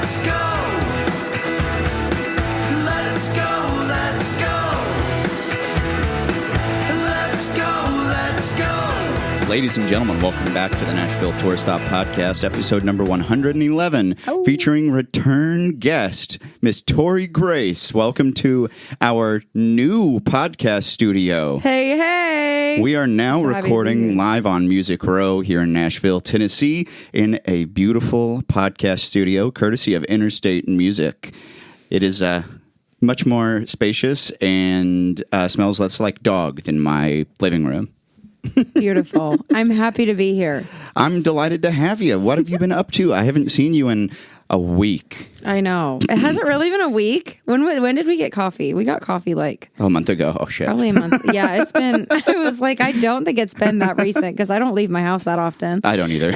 let's go. Let's go, let's go. Let's go, let's go. Ladies and gentlemen, welcome back to the Nashville Tour Stop podcast, episode number 111, featuring return guest, Miss Tory Grace. Welcome to our new podcast studio. Hey, hey. We are now So happy to be recording here. live on Music Row here in Nashville, Tennessee, in a beautiful podcast studio, courtesy of Interstate Music. It is much more spacious and smells less like dog than my living room. Beautiful. I'm happy to be here. I'm delighted to have you. What have you been up to? I haven't seen you in a week. I know. It hasn't really been a week. When did we get coffee? We got coffee like Oh, a month ago. Oh, shit. probably a month. Yeah, it's been, I was like, I don't think it's been that recent because I don't leave my house that often. I don't either.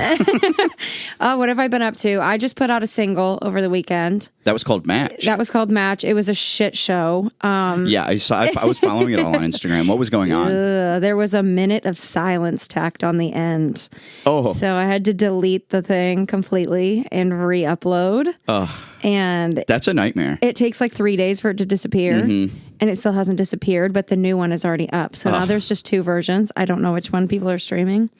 What have I been up to? I just put out a single over the weekend. That was called Match. That was called Match. It was a shit show. Yeah, I was following it all on Instagram. What was going on? There was a minute of silence tacked on the end. Oh. So I had to delete the thing completely and re-upload. And That's a nightmare. it takes like 3 days for it to disappear, and it still hasn't disappeared, but the new one is already up. So now there's just two versions. I don't know which one people are streaming.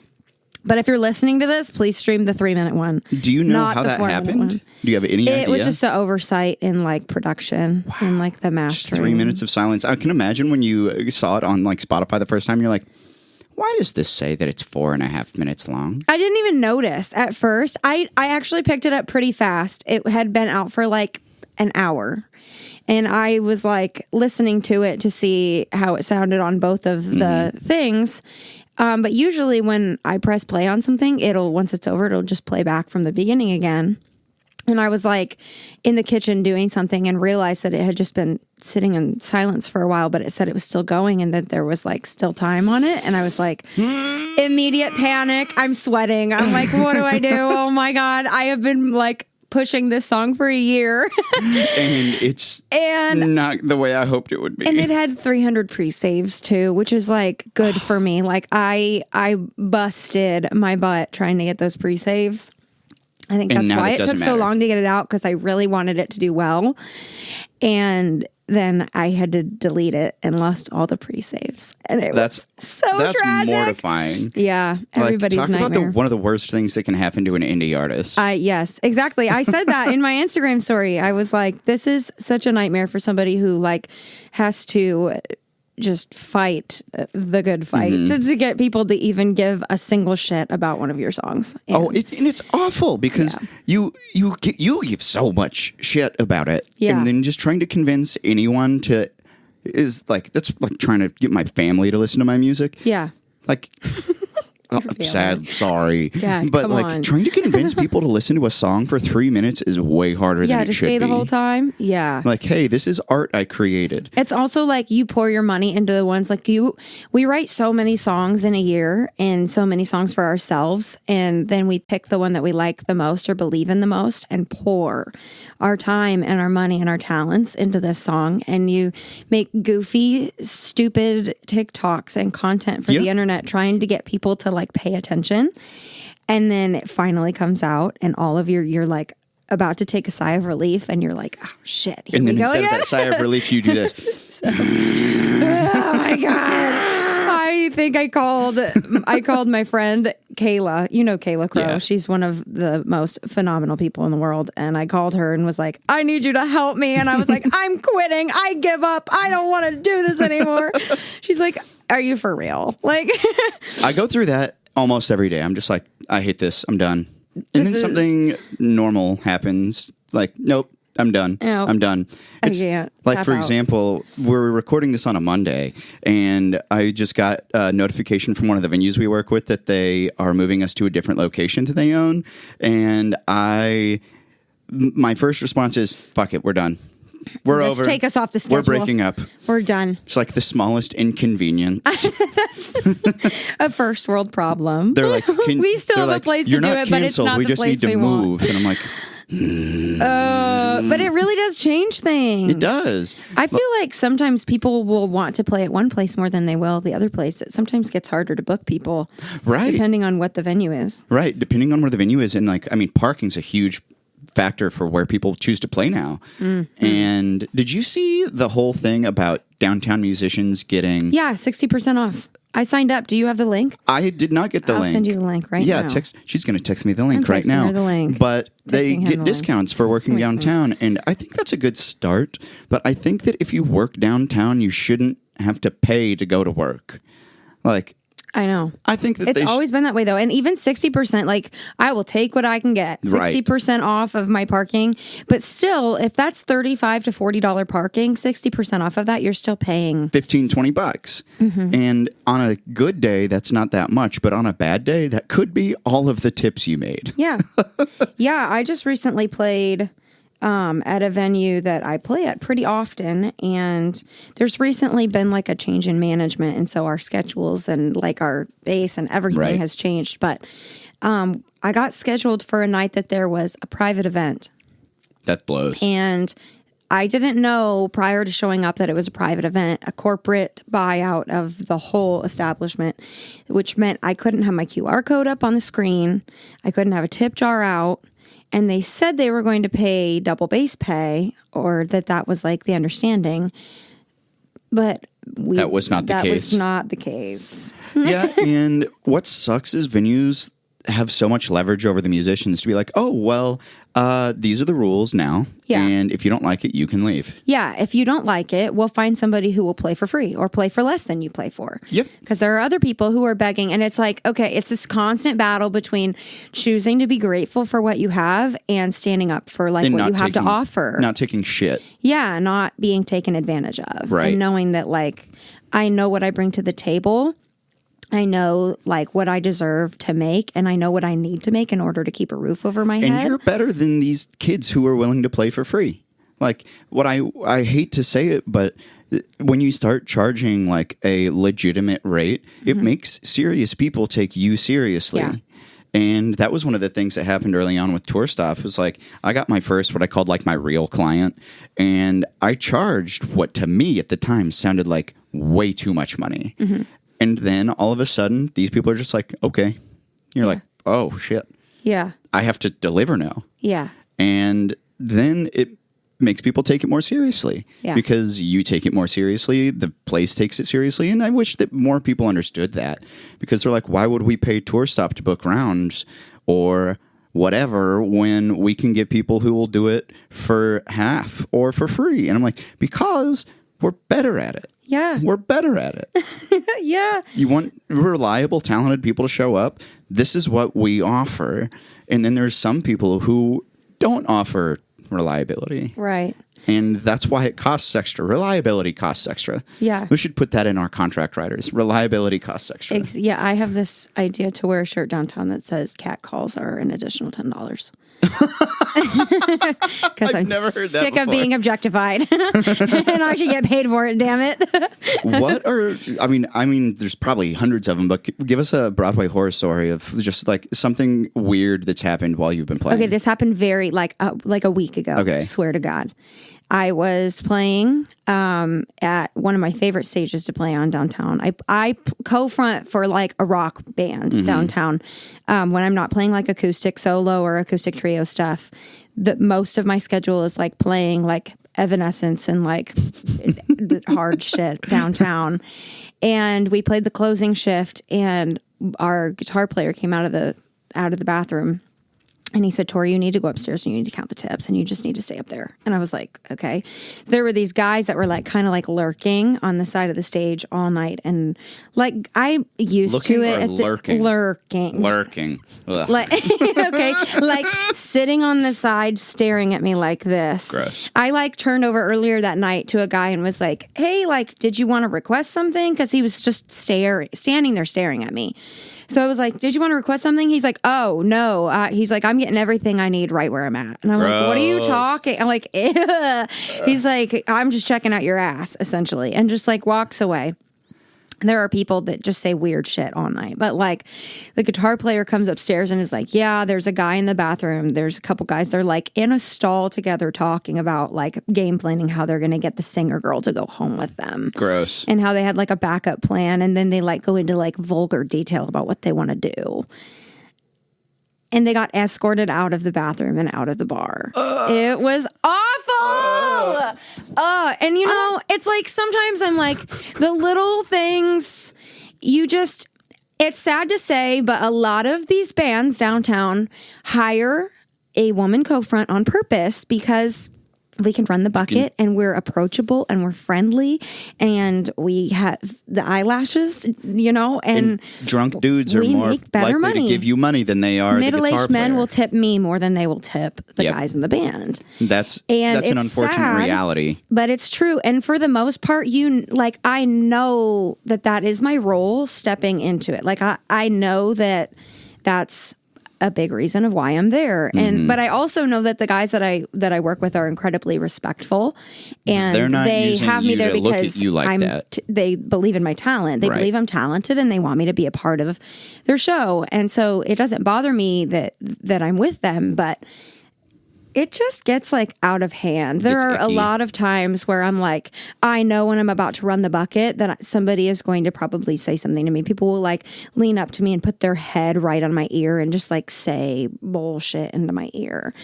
But if you're listening to this, please stream the 3-minute one. Do you know not how the that 4-minute happened? one. Do you have any idea? It was just an oversight in like production and like the Just mastering. 3 minutes of silence. I can imagine when you saw it on like Spotify the first time, you're like, why does this say that it's 4.5 minutes long? I didn't even notice at first. I actually picked it up pretty fast. It had been out for like an hour. And I was like listening to it to see how it sounded on both of the things. But usually when I press play on something, once it's over, it'll just play back from the beginning again. And I was like in the kitchen doing something and realized that it had just been sitting in silence for a while, but it said it was still going and that there was like still time on it. And I was like, immediate panic. I'm sweating. I'm like, what do I do? Oh my God. I have been like pushing this song for a year. And it's not the way I hoped it would be. And it had 300 pre-saves too, which is like good for me. Like I busted my butt trying to get those pre-saves. I think And that's now why it it took doesn't so matter. long to get it out, because I really wanted it to do well. And then I had to delete it and lost all the pre-saves. And it was so tragic. Mortifying. Yeah, everybody's talk nightmare. about one of the worst things that can happen to an indie artist. Yes, exactly. I said that in my Instagram story. I was like, this is such a nightmare for somebody who like has to just fight the good fight to get people to even give a single shit about one of your songs. And And it's awful because you give so much shit about it, Yeah. and then just trying to convince anyone to is like that's like trying to get my family to listen to my music. yeah. Like, I'm family. sad, sorry, Yeah, but come like on. trying to convince people to listen to a song for 3 minutes is way harder Yeah, than to it should stay be. the whole time. Yeah. Like, hey, this is art I created. It's also like you pour your money into the ones like we write so many songs in a year and so many songs for ourselves. And then we pick the one that we like the most or believe in the most and pour our time and our money and our talents into this song. And you make goofy, stupid TikToks and content for Yeah. the internet trying to get people to like pay attention. And then it finally comes out and all of you're like about to take a sigh of relief and you're like, oh shit. Here And then we go instead again. of that sigh of relief, you do this. Oh my God. I think I called my friend Kayla. You know Kayla Crow. Yeah. She's one of the most phenomenal people in the world. And I called her and was like, I need you to help me. And I was like, I'm quitting. I give up. I don't want to do this anymore. She's like, are you for real? Like, I go through that almost every day. I'm just like, I hate this. I'm done. And then something normal happens. Like, nope, I'm done. Nope. I'm done. I can't. Like, Tap for out. example, we're recording this on a Monday, and I just got a notification from one of the venues we work with that they are moving us to a different location that they own. And my first response is, fuck it, we're done. We're Just over. take us off the schedule. We're breaking up. We're done. It's like the smallest inconvenience. A first world problem. They're like, we still they're have like, a place to "You're do not it, but it's canceled. not We the just place need to we want. move." And I'm like, But it really does change things. it does. I feel like sometimes people will want to play at one place more than they will the other place. It sometimes gets harder to book people, Right. depending on what the venue is. Right. Depending on where the venue is. And like, I mean, parking's a huge factor for where people choose to play now. And did you see the whole thing about downtown musicians getting... Yeah, 60% off. I signed up. Do you have the link? I did not get the link. I'll send you the link right now. Yeah, she's going to text me the link right texting now. her the link. But they Texting him get the discounts for working downtown, and I think that's a good start. But I think that if you work downtown, you shouldn't have to pay to go to work. Like, I know. I think that It's always been that way, though. And even 60%, like, I will take what I can get. 60% off of my parking. But still, if that's $35 to $40 parking, 60% off of that, you're still paying $15-$20. And on a good day, that's not that much. But on a bad day, that could be all of the tips you made. Yeah. Yeah, I just recently played at a venue that I play at pretty often, and there's recently been like a change in management, and so our schedules and like our base and everything has changed. But I got scheduled for a night that there was a private event. That blows. And I didn't know prior to showing up that it was a private event, a corporate buyout of the whole establishment, which meant I couldn't have my QR code up on the screen. I couldn't have a tip jar out. And they said they were going to pay double base pay, or that was like the understanding. But that was not the case. That was not the case. Yeah, and what sucks is venues have so much leverage over the musicians to be like, oh, well, these are the rules now. Yeah. And if you don't like it, you can leave. Yeah, if you don't like it, we'll find somebody who will play for free or play for less than you play for. Yep. Because there are other people who are begging, and it's like, okay, it's this constant battle between choosing to be grateful for what you have and standing up for like And what not you have to offer. Not taking shit. Yeah, not being taken advantage of. Right. And knowing that like I know what I bring to the table. I know like what I deserve to make, and I know what I need to make in order to keep a roof over my head. And you're better than these kids who are willing to play for free. Like, what I hate to say it, but when you start charging like a legitimate rate, it makes serious people take you seriously. Yeah. And that was one of the things that happened early on with Tour Stop. It was like, I got my first, what I called like my real client, and I charged what to me at the time sounded like way too much money. And then all of a sudden, these people are just like, okay. You're like, oh, shit. Yeah. I have to deliver now. Yeah. And then it makes people take it more seriously. Yeah. Because you take it more seriously, the place takes it seriously. And I wish that more people understood that. Because they're like, why would we pay Tour Stop to book rounds or whatever when we can get people who will do it for half or for free? And I'm like, because we're better at it. Yeah. We're better at it. Yeah. You want reliable, talented people to show up. This is what we offer. And then there's some people who don't offer reliability. Right. And that's why it costs extra. Reliability costs extra. Yeah. We should put that in our contract writers. Reliability costs extra. Yeah, I have this idea to wear a shirt downtown that says cat calls are an additional $10. Because I'm never heard that sick of before. being objectified. And I should get paid for it, damn it. What are, I mean, there's probably hundreds of them, but give us a Broadway horror story of just like something weird that's happened while you've been playing. Okay, this happened very like a week ago. Okay. Swear to God. I was playing at one of my favorite stages to play on downtown. I co-front for like a rock band downtown when I'm not playing like acoustic solo or acoustic trio stuff. Most of my schedule is like playing like Evanescence and like the hard shit downtown. And we played the closing shift, and our guitar player came out of the bathroom. And he said, Tori, you need to go upstairs and you need to count the tips and you just need to stay up there. And I was like, okay. There were these guys that were like kind of like lurking on the side of the stage all night. And like I'm used Looking to it. or lurking? Lurking. Lurking. Ugh. Like, okay. Like sitting on the side staring at me like this. Gross. I like turned over earlier that night to a guy and was like, hey, like, did you want to request something? Because he was just standing there staring at me. So I was like, did you want to request something? He's like, oh, no. He's like, I'm getting everything I need right where I'm at. And I'm like, what are you talking? I'm like, ew. He's like, I'm just checking out your ass, essentially. And just like walks away. There are people that just say weird shit all night. But like the guitar player comes upstairs and is like, yeah, there's a guy in the bathroom. There's a couple guys. They're like in a stall together talking about like game planning, how they're going to get the singer girl to go home with them. Gross. And how they had like a backup plan. And then they like go into like vulgar detail about what they want to do. and they got escorted out of the bathroom and out of the bar. It was awful. And you know, it's like sometimes I'm like, the little things it's sad to say, but a lot of these bands downtown hire a woman co-front on purpose because we can run the bucket and we're approachable and we're friendly and we have the eyelashes, you know, and drunk dudes are more likely to give you money than they are the guitar player. Middle-aged men will tip me more than they will tip the guys in the band. That's an unfortunate sad, reality. But it's true. And for the most part, I know that is my role stepping into it. Like I know that's a big reason of why I'm there. But I also know that the guys that I work with are incredibly respectful, and they're not they have me there look because at you like that. They believe in my talent. They believe I'm talented, and they want me to be a part of their show. And so it doesn't bother me that I'm with them, but it just gets like out of hand. There are a lot of times where I'm like, I know when I'm about to run the bucket that somebody is going to probably say something to me. People will like lean up to me and put their head right on my ear and just like say bullshit into my ear.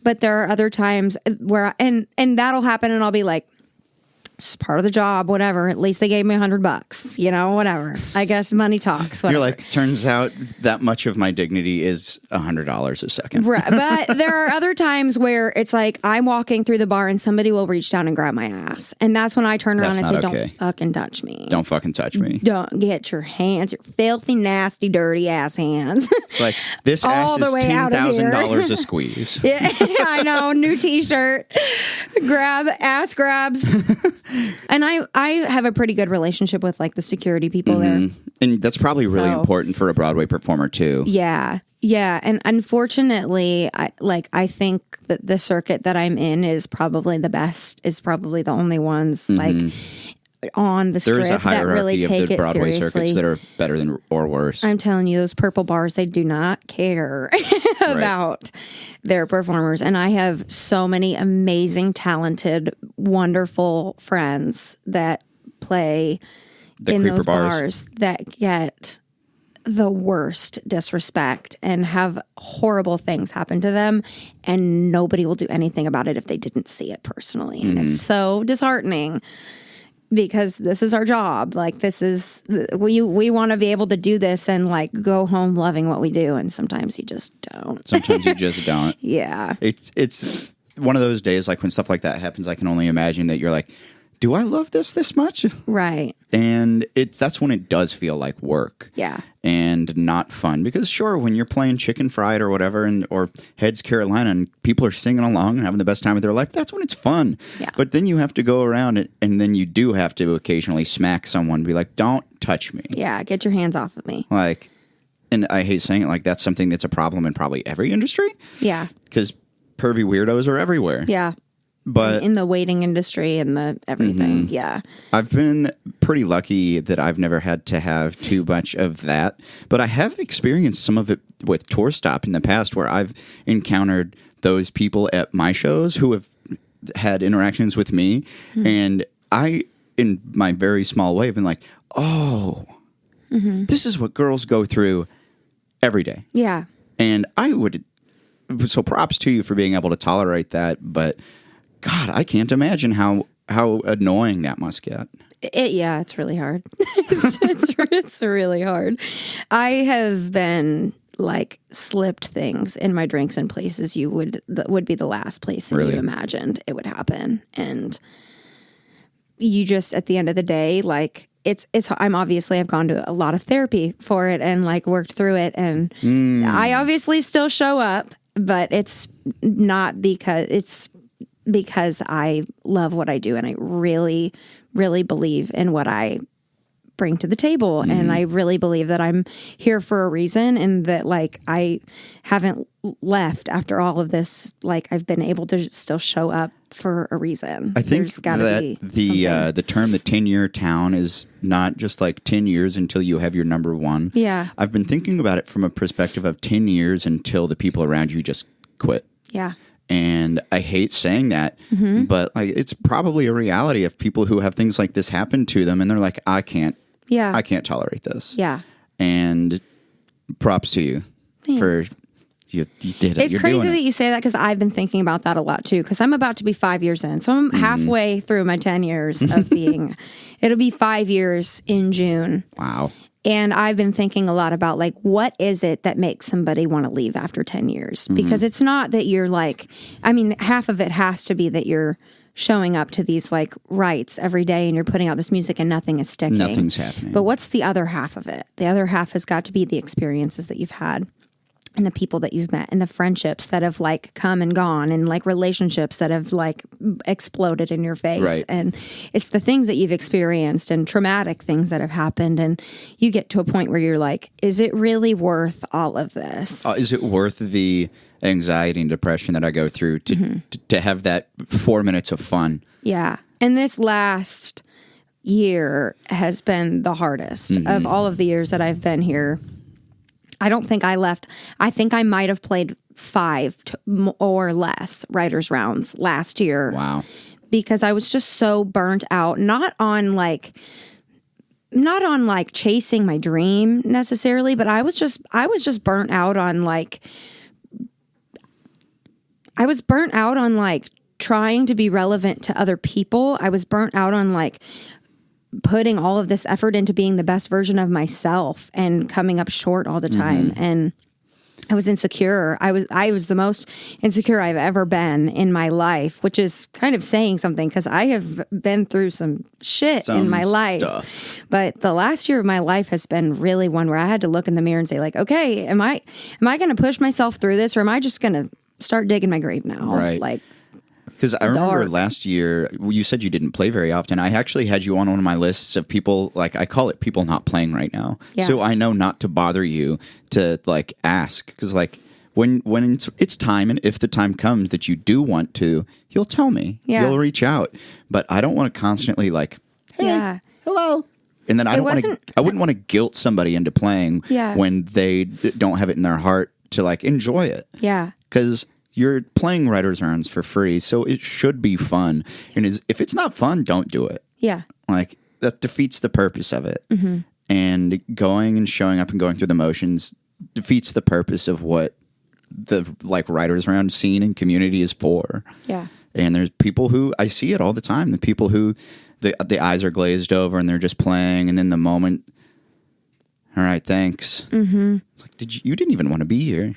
But there are other times where, and that'll happen and I'll be like, it's part of the job, whatever. At least they gave me $100, you know, whatever. I guess money talks. Whatever. You're like, turns out that much of my dignity is $100 a second. Right. But there are other times where it's like I'm walking through the bar and somebody will reach down and grab my ass. And that's when I turn around and say, don't fucking touch me. Don't fucking touch me. Don't get your hands, your filthy, nasty, dirty ass hands. It's like, this ass is $10,000 a squeeze. Yeah, I know. New t-shirt. Ass grabs. And I have a pretty good relationship with like the security people there. And that's probably really important for a Broadway performer too. Yeah. Yeah. And unfortunately, I think that the circuit that I'm in is probably the best, is probably the only ones like on the strip that really take the it Broadway seriously. circuits that are better than or worse. I'm telling you, those purple bars, they do not care about their performers. And I have so many amazing, talented, wonderful friends that play in those bars that get the worst disrespect and have horrible things happen to them, and nobody will do anything about it if they didn't see it personally. And it's so disheartening. Because this is our job. Like we want to be able to do this and like go home loving what we do. And sometimes you just don't. Sometimes you just don't. Yeah. It's one of those days like when stuff like that happens, I can only imagine that you're like, do I love this much? Right. And that's when it does feel like work. Yeah. And not fun. Because sure, when you're playing Chicken Fried or whatever, or Heads Carolina, and people are singing along and having the best time of their life, that's when it's fun. Yeah. But then you have to go around it, and then you do have to occasionally smack someone, be like, don't touch me. Yeah, get your hands off of me. Like, and I hate saying it, like that's something that's a problem in probably every industry. Yeah. Because pervy weirdos are everywhere. Yeah. But in the waiting industry and the everything. Yeah. I've been pretty lucky that I've never had to have too much of that. But I have experienced some of it with Tour Stop in the past, where I've encountered those people at my shows who have had interactions with me. And I, in my very small way, have been like, oh, this is what girls go through every day. Yeah. And so props to you for being able to tolerate that. But God, I can't imagine how annoying that must get. It's really hard. it's really hard. I have been like slipped things in my drinks in places that would be the last place that you imagined it would happen. And you just, at the end of the day, like I've gone to a lot of therapy for it and like worked through it. And I obviously still show up, but it's not because I love what I do and I really, really believe in what I bring to the table. And I really believe that I'm here for a reason, and that like I haven't left after all of this. Like I've been able to still show up for a reason. I think that the term, the 10-year town, is not just like 10 years until you have your number one. Yeah. I've been thinking about it from a perspective of 10 years until the people around you just quit. Yeah. And I hate saying that, but like it's probably a reality of people who have things like this happen to them, and they're like, I can't tolerate this. Yeah. And props to you for you did it. It's You're crazy doing that it. you say that because I've been thinking about that a lot too. Because I'm about to be 5 years in, so I'm halfway through my 10 years of being. It'll be 5 years in June. Wow. And I've been thinking a lot about like, what is it that makes somebody want to leave after 10 years? Because it's not that you're like, I mean, half of it has to be that you're showing up to these like rites every day and you're putting out this music and nothing is sticking. Nothing's happening. But what's the other half of it? The other half has got to be the experiences that you've had and the people that you've met and the friendships that have like come and gone and like relationships that have like exploded in your face. Right. And it's the things that you've experienced and traumatic things that have happened. And you get to a point where you're like, is it really worth all of this? Is it worth the anxiety and depression that I go through to have that 4 minutes of fun? Yeah. And this last year has been the hardest of all of the years that I've been here. I don't think I left. I think I might have played 5 or less writers' rounds last year. Wow. Because I was just so burnt out, not on like chasing my dream necessarily, but I was just burnt out on like, trying to be relevant to other people. I was burnt out on like putting all of this effort into being the best version of myself and coming up short all the time. And I was insecure. I was the most insecure I've ever been in my life, which is kind of saying something because I have been through some shit in my life. Stuff. But the last year of my life has been really one where I had to look in the mirror and say like, okay, am I going to push myself through this, or am I just going to start digging my grave now? Right. Like, Because I remember Dark. last year, you said you didn't play very often. I actually had you on one of my lists of people, like I call it people not playing right now. Yeah. So I know not to bother you to like ask. Because like when it's time, and if the time comes that you do want to, you'll tell me. Yeah. You'll reach out. But I don't want to constantly like, hey, Yeah. hello. And then I wouldn't want to guilt somebody into playing Yeah. when they don't have it in their heart to like enjoy it. yeah. Because you're playing writers' rounds for free, so it should be fun. And if it's not fun, don't do it. Yeah. Like that defeats the purpose of it. And going and showing up and going through the motions defeats the purpose of what the like writers' round scene and community is for. Yeah. And there's people who I see it all the time. The people who the eyes are glazed over and they're just playing, and then the moment, all right, thanks. It's like, you didn't even want to be here.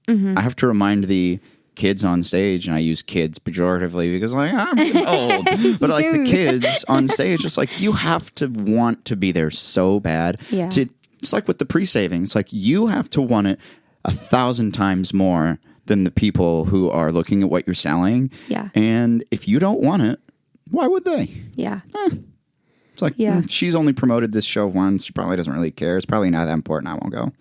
I have to remind the kids on stage, and I use kids pejoratively because like I'm getting old, but like the kids on stage, just like you have to want to be there so bad. Yeah. It's like with the pre-saving. It's like you have to want it 1,000 times more than the people who are looking at what you're selling. Yeah. And if you don't want it, why would they? Yeah. It's like, Yeah. she's only promoted this show once. She probably doesn't really care. It's probably not that important. I won't go.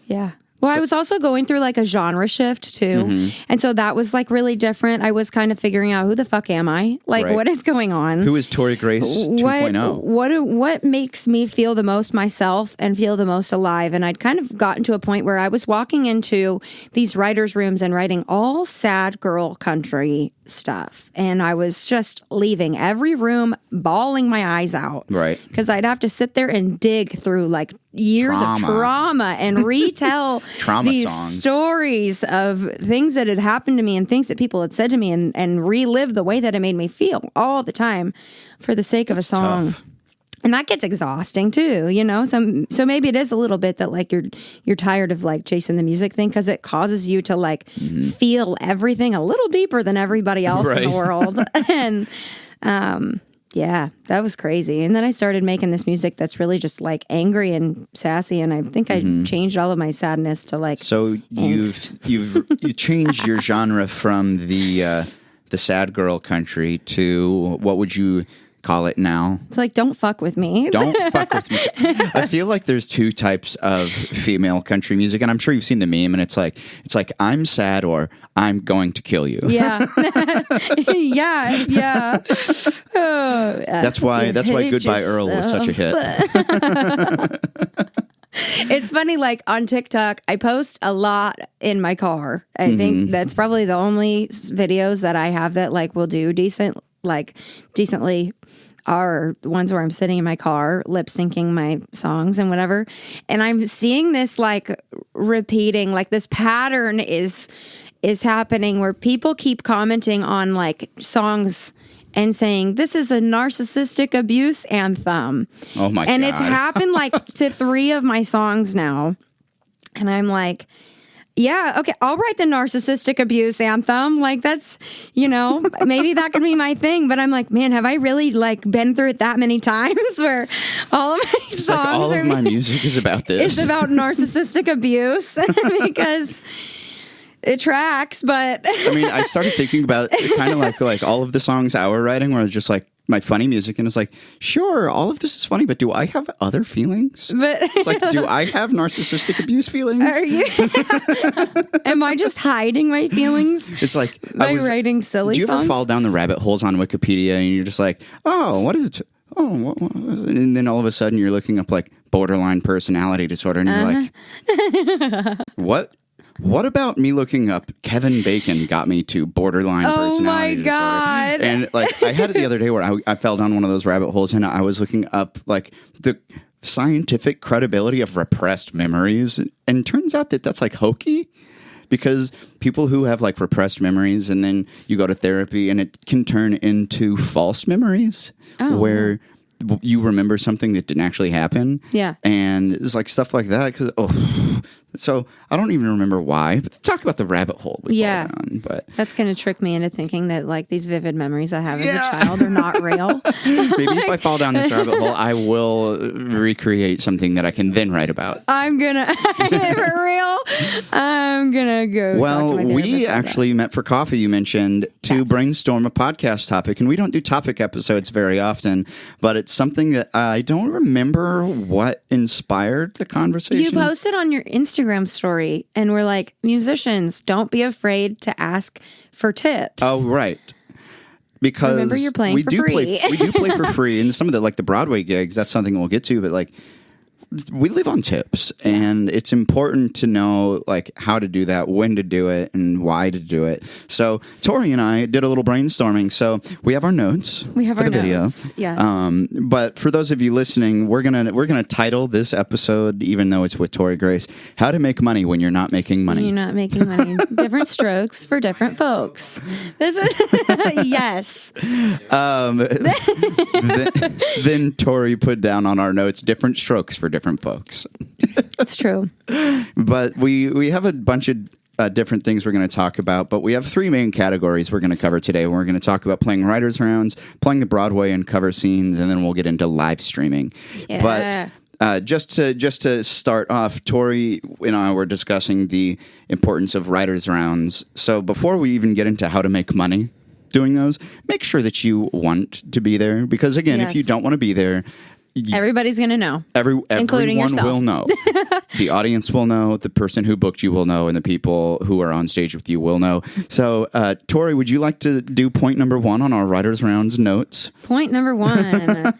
Yeah. Well, I was also going through like a genre shift too. And so that was like really different. I was kind of figuring out, who the fuck am I? Like, Right. what is going on? Who is Tory Grace 2.0? What makes me feel the most myself and feel the most alive? And I'd kind of gotten to a point where I was walking into these writers' rooms and writing all sad girl country stuff. And I was just leaving every room, bawling my eyes out. Right. Because I'd have to sit there and dig through like years of trauma and retell Trauma these songs. stories of things that had happened to me and things that people had said to me, and relive the way that it made me feel all the time for the sake of a song. Tough. And that gets exhausting too, you know? So maybe it is a little bit that like you're tired of like chasing the music thing, because it causes you to like feel everything a little deeper than everybody else in the Right. world. And yeah, that was crazy. And then I started making this music that's really just like angry and sassy, and I think I changed all of my sadness to like So angst. you changed your genre from the sad girl country to what would you call it now? It's like, don't fuck with me. Don't fuck with me. I feel like there's two types of female country music, and I'm sure you've seen the meme, and it's like I'm sad or I'm going to kill you. Yeah. yeah. Oh, That's why hit Goodbye Earl was such a hit. It's funny, like on TikTok, I post a lot in my car. I think that's probably the only videos that I have that like will do decently are ones where I'm sitting in my car lip syncing my songs and whatever, and I'm seeing this like repeating, like this pattern is happening where people keep commenting on like songs and saying this is a narcissistic abuse anthem. Oh my god. And it's happened like to 3 of my songs now. And I'm like, yeah, okay, I'll write the narcissistic abuse anthem. Like that's, maybe that could be my thing. But I'm like, man, have I really like been through it that many times where all of my It's songs like all of my music is about this. It's about narcissistic abuse because it tracks. But I mean, I started thinking about it kind of like all of the songs I were writing were just like my funny music, and it's like, sure, all of this is funny, but do I have other feelings? But it's like, do I have narcissistic abuse feelings? Are you? Am I just hiding my feelings? It's like by writing silly songs. Do you ever fall down the rabbit holes on Wikipedia and you're just like, oh, what is it? Oh, and then all of a sudden you're looking up like borderline personality disorder, and you're like, what? What about me looking up Kevin Bacon got me to borderline personality disorder? Oh my God. And like I had it the other day where I fell down one of those rabbit holes and I was looking up like the scientific credibility of repressed memories. And it turns out that that's like hokey, because people who have like repressed memories and then you go to therapy and it can turn into false memories where you remember something that didn't actually happen. Yeah. And it's like stuff like that. So I don't even remember why, but talk about the rabbit hole we fall down. But that's going to trick me into thinking that like these vivid memories I have as a child are not real. Maybe if I fall down this rabbit hole, I will recreate something that I can then write about. I'm going to, for real, I'm going to go. Well, talk to my we therapist about actually met for coffee, you mentioned, to brainstorm a podcast topic. And we don't do topic episodes very often, but it's something that I don't remember what inspired the conversation. You posted on your Instagram story and we're like, musicians, don't be afraid to ask for tips. Oh, right. Because remember, you're playing we for do free. we do play for free, and some of the Broadway gigs, that's something we'll get to, but like we live on tips, and it's important to know like how to do that, when to do it, and why to do it. So Tori and I did a little brainstorming. So we have our notes. We have for our the notes. video. Yes. But for those of you listening, we're gonna title this episode, even though it's with Tory Grace, "How to Make Money When You're Not Making Money." You're not making money. Different strokes for different folks. This is yes. Then Tori put down on our notes, "Different strokes for different folks." It's true. But we have a bunch of different things we're going to talk about, but we have 3 main categories we're going to cover today. We're going to talk about playing writers' rounds, playing the Broadway and cover scenes, and then we'll get into live streaming. Yeah. But just to start off, Tori and I were discussing the importance of writers' rounds. So before we even get into how to make money doing those, make sure that you want to be there, because again, if you don't want to be there, everybody's going to know. Including Everyone yourself. will know. The audience will know. The person who booked you will know. And the people who are on stage with you will know. So, Tori, would you like to do point number 1 on our Writers' Rounds notes? Point number 1.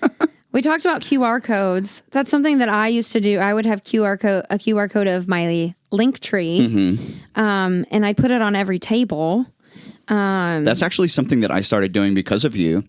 We talked about QR codes. That's something that I used to do. I would have a QR code of my link tree, and I'd put it on every table. That's actually something that I started doing because of you.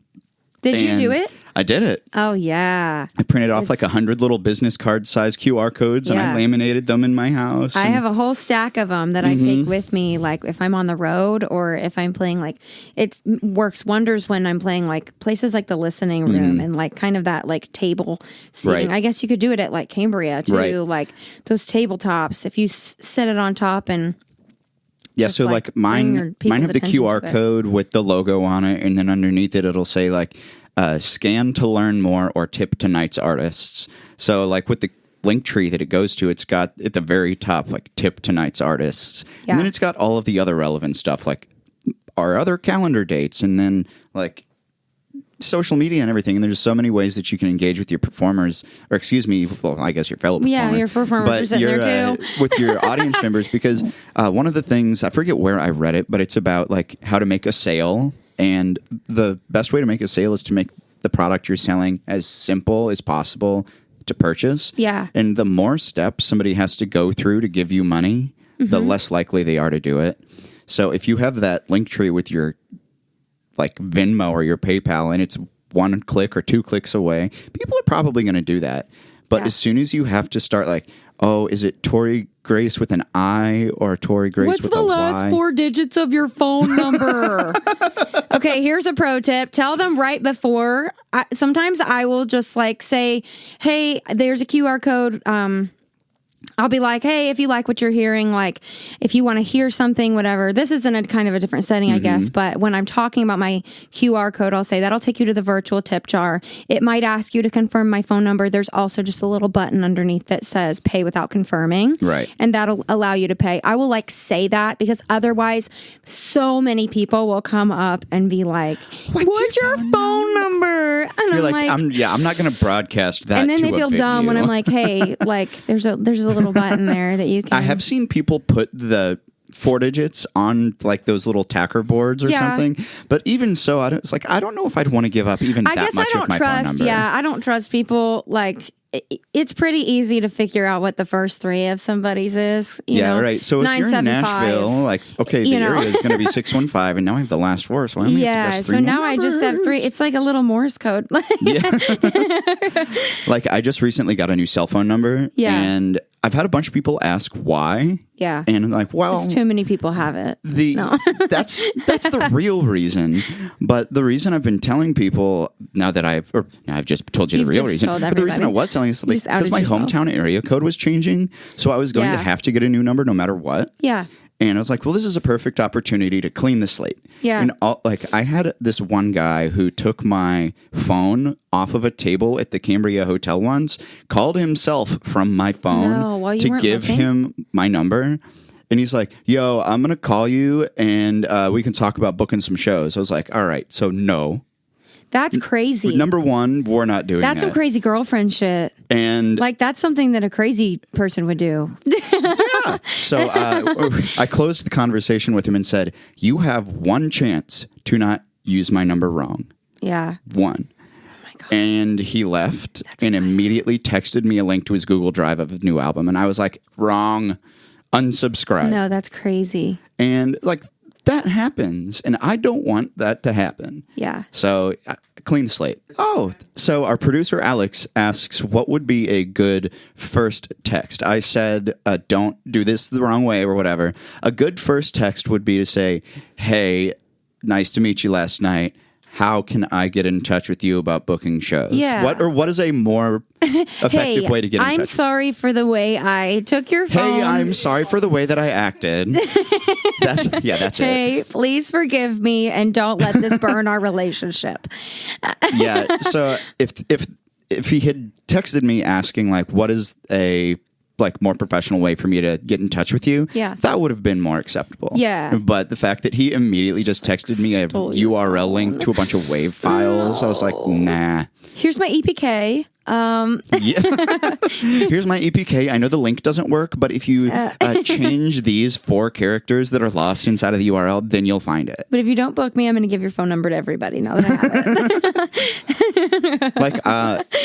Did you do it? I did it. Oh, yeah. I printed off like 100 little business card size QR codes, and I laminated them in my house. I have a whole stack of them that I take with me, like if I'm on the road or if I'm playing, like it works wonders when I'm playing like places like the listening room and like kind of that like table seating. Right. I guess you could do it at like Cambria too, Right. like those tabletops. If you set it on top and so like mine have the QR code with the logo on it, and then underneath it it'll say like scan to learn more or tip tonight's artists. So like with the link tree that it goes to, it's got at the very top like tip tonight's artists, and then it's got all of the other relevant stuff like our other calendar dates, and then like social media and everything. And there's so many ways that you can engage with your performers, or excuse me, well, I guess your fellow performers. Yeah, your performers are sitting there too. With your audience members, because one of the things, I forget where I read it, but it's about like how to make a sale. And the best way to make a sale is to make the product you're selling as simple as possible to purchase. Yeah. And the more steps somebody has to go through to give you money, the less likely they are to do it. So if you have that link tree with your like Venmo or your PayPal, and it's one click or 2 clicks away, people are probably going to do that. But Yeah. as soon as you have to start like, oh, is it Tory Grace with an I or Tory Grace What's with the a last Y? 4 digits of your phone number? Okay, here's a pro tip. Tell them right before. Sometimes I will just like say, hey, there's a QR code. I'll be like, hey, if you like what you're hearing, like if you want to hear something, whatever. This is in a kind of a different setting, I guess. But when I'm talking about my QR code, I'll say that'll take you to the virtual tip jar. It might ask you to confirm my phone number. There's also just a little button underneath that says pay without confirming. Right. And that'll allow you to pay. I will like say that because otherwise so many people will come up and be like, what's your phone number? And You're I'm like, I'm not going to broadcast that. and then to they a feel dumb when video. I'm like, hey, like there's a little button there that you can. I have seen people put the 4 digits on like those little tacker boards or Yeah. something. But even so, it's like I don't know if I'd want to give up even I that guess much I don't of my phone trust. number. Yeah, I don't trust people. Like it's pretty easy to figure out what the first 3 of somebody's is. You Yeah, know? right. So if you're in 975. Nashville, like, okay, the You know. area is going to be 615, and now I have the last 4, so I'm Yeah, have to guess so 3 now I just have 3. numbers. It's like a little Morse code. Like, I just recently got a new cell phone number, Yeah. and I've had a bunch of people ask why. Yeah. And I'm like, well, Too many people have it. that's the real reason. But the reason I've been telling people now that I've just told you You've the real just reason. told But the reason I everybody. was telling is You just because outed my yourself. hometown area code was changing, so I was going to Yeah. have to get a new number no matter what. Yeah. And I was like, well, this is a perfect opportunity to clean the slate. Yeah. And I had this one guy who took my phone off of a table at the Cambria Hotel once, called himself from my phone No, while you to weren't give looking? him my number. And he's like, yo, I'm going to call you and we can talk about booking some shows. I was like, all right. So no. That's crazy. Number one, we're not doing That's that. some crazy girlfriend shit. And Like that's something that a crazy person would do. so I closed the conversation with him and said, you have one chance to not use my number wrong. Yeah. One. And he left and immediately texted me a link to his Google Drive of his new album. And I was like, wrong, unsubscribe. No, that's crazy. And like that happens. And I don't want that to happen. Yeah. So clean the slate. Oh, so our producer Alex asks, what would be a good first text? I said, don't do this the wrong way or whatever. A good first text would be to say, hey, nice to meet you last night. How can I get in touch with you about booking shows? Yeah. What is a more effective way to get in I'm touch? sorry for the way I took your phone. Hey, I'm sorry for the way that I acted. That's it. Hey, please forgive me and don't let this burn our relationship. Yeah. So if he had texted me asking like, what is a like more professional way for me to get in touch with you, Yeah. that would have been more acceptable. Yeah. But the fact that he immediately just texted me a Stole your URL link to a bunch of WAV files, I was like, nah. Here's my EPK. Yeah. Here's my EPK. I know the link doesn't work, but if you change these 4 characters that are lost inside of the URL, then you'll find it. But if you don't book me, I'm going to give your phone number to everybody now that I have it. Like,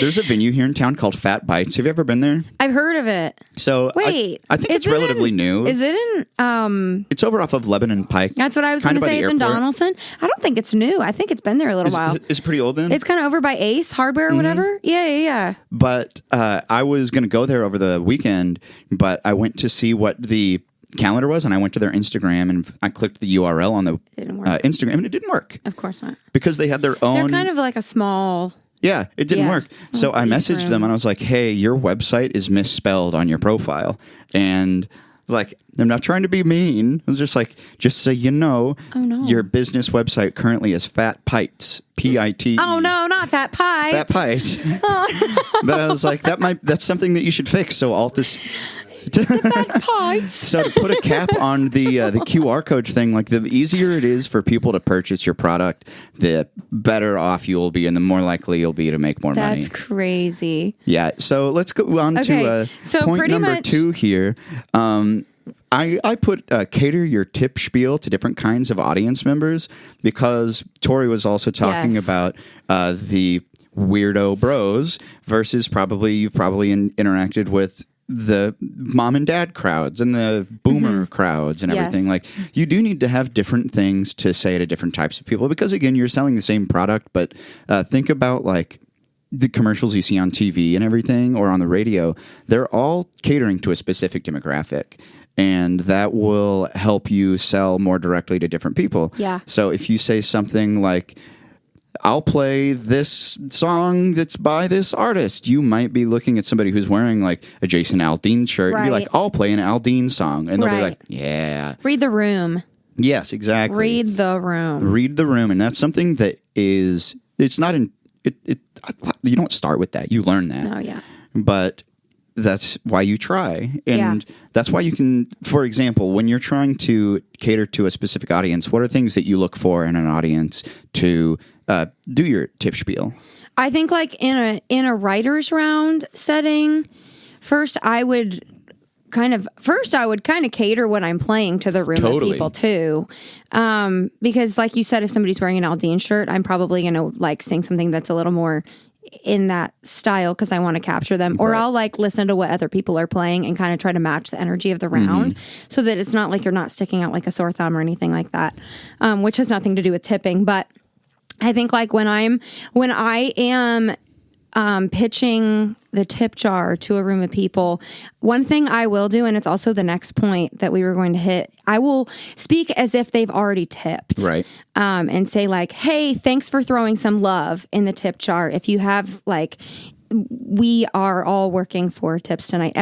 there's a venue here in town called Fat Bites. Have you ever been there? I've heard of it. So Wait. I think it's is it relatively new. Is it in, It's over off of Lebanon Pike. that's what I was going Kind to of by say. the It's in airport. Donaldson. I don't think it's new. I think it's been there a little while. Is it pretty old then? It's kind of over by Ace Hardware or whatever. Yeah. But I was going to go there over the weekend, but I went to see what the calendar was, and I went to their Instagram, and I clicked the URL on the Didn't work. Instagram, and it didn't work Of course not. because they had their own. They're kind of like a small. Yeah, it didn't Yeah. work. So I East messaged Room. them, and I was like, hey, your website is misspelled on your profile. And like, I'm not trying to be mean. I was just like, just so you know, Oh, no. your business website currently is Fat Pites, Pite. Oh no, not Fat Pie. Fat Pites. But I was like, that's something that you should fix. So I'll just. Pies. So to put a cap on the QR code thing, like the easier it is for people to purchase your product, the better off you will be, and the more likely you'll be to make more money. That's crazy. Yeah. So let's go on Okay, to so point pretty number much- 2 here. I put cater your tip spiel to different kinds of audience members because Tori was also talking Yes. about the weirdo bros versus you've probably interacted with the mom and dad crowds and the boomer crowds and everything. Yes. Like, you do need to have different things to say to different types of people because, again, you're selling the same product. But think about like the commercials you see on TV and everything or on the radio. They're all catering to a specific demographic. And that will help you sell more directly to different people. Yeah. So if you say something like, I'll play this song that's by this artist, you might be looking at somebody who's wearing like a Jason Aldean shirt and be like, I'll play an Aldean song. And they'll be like, yeah. Read the room. Yes, exactly. Read the room. Read the room. And that's something that is, it's not in, you don't start with that. You learn that. Oh, yeah. But that's why you try. And that's why you can, for example, when you're trying to cater to a specific audience, what are things that you look for in an audience to do your tip spiel? I think like in a writer's round setting, first I would kind of cater what I'm playing to the room of people too. Because like you said, if somebody's wearing an Aldean shirt, I'm probably going to like sing something that's a little more in that style because I want to capture them. Or I'll like listen to what other people are playing and kind of try to match the energy of the round so that it's not like you're not sticking out like a sore thumb or anything like that, which has nothing to do with tipping. But I think like when I am pitching the tip jar to a room of people, one thing I will do, and it's also the next point that we were going to hit, I will speak as if they've already tipped. Right. And say like, hey, thanks for throwing some love in the tip jar. If you have like, we are all working for tips tonight.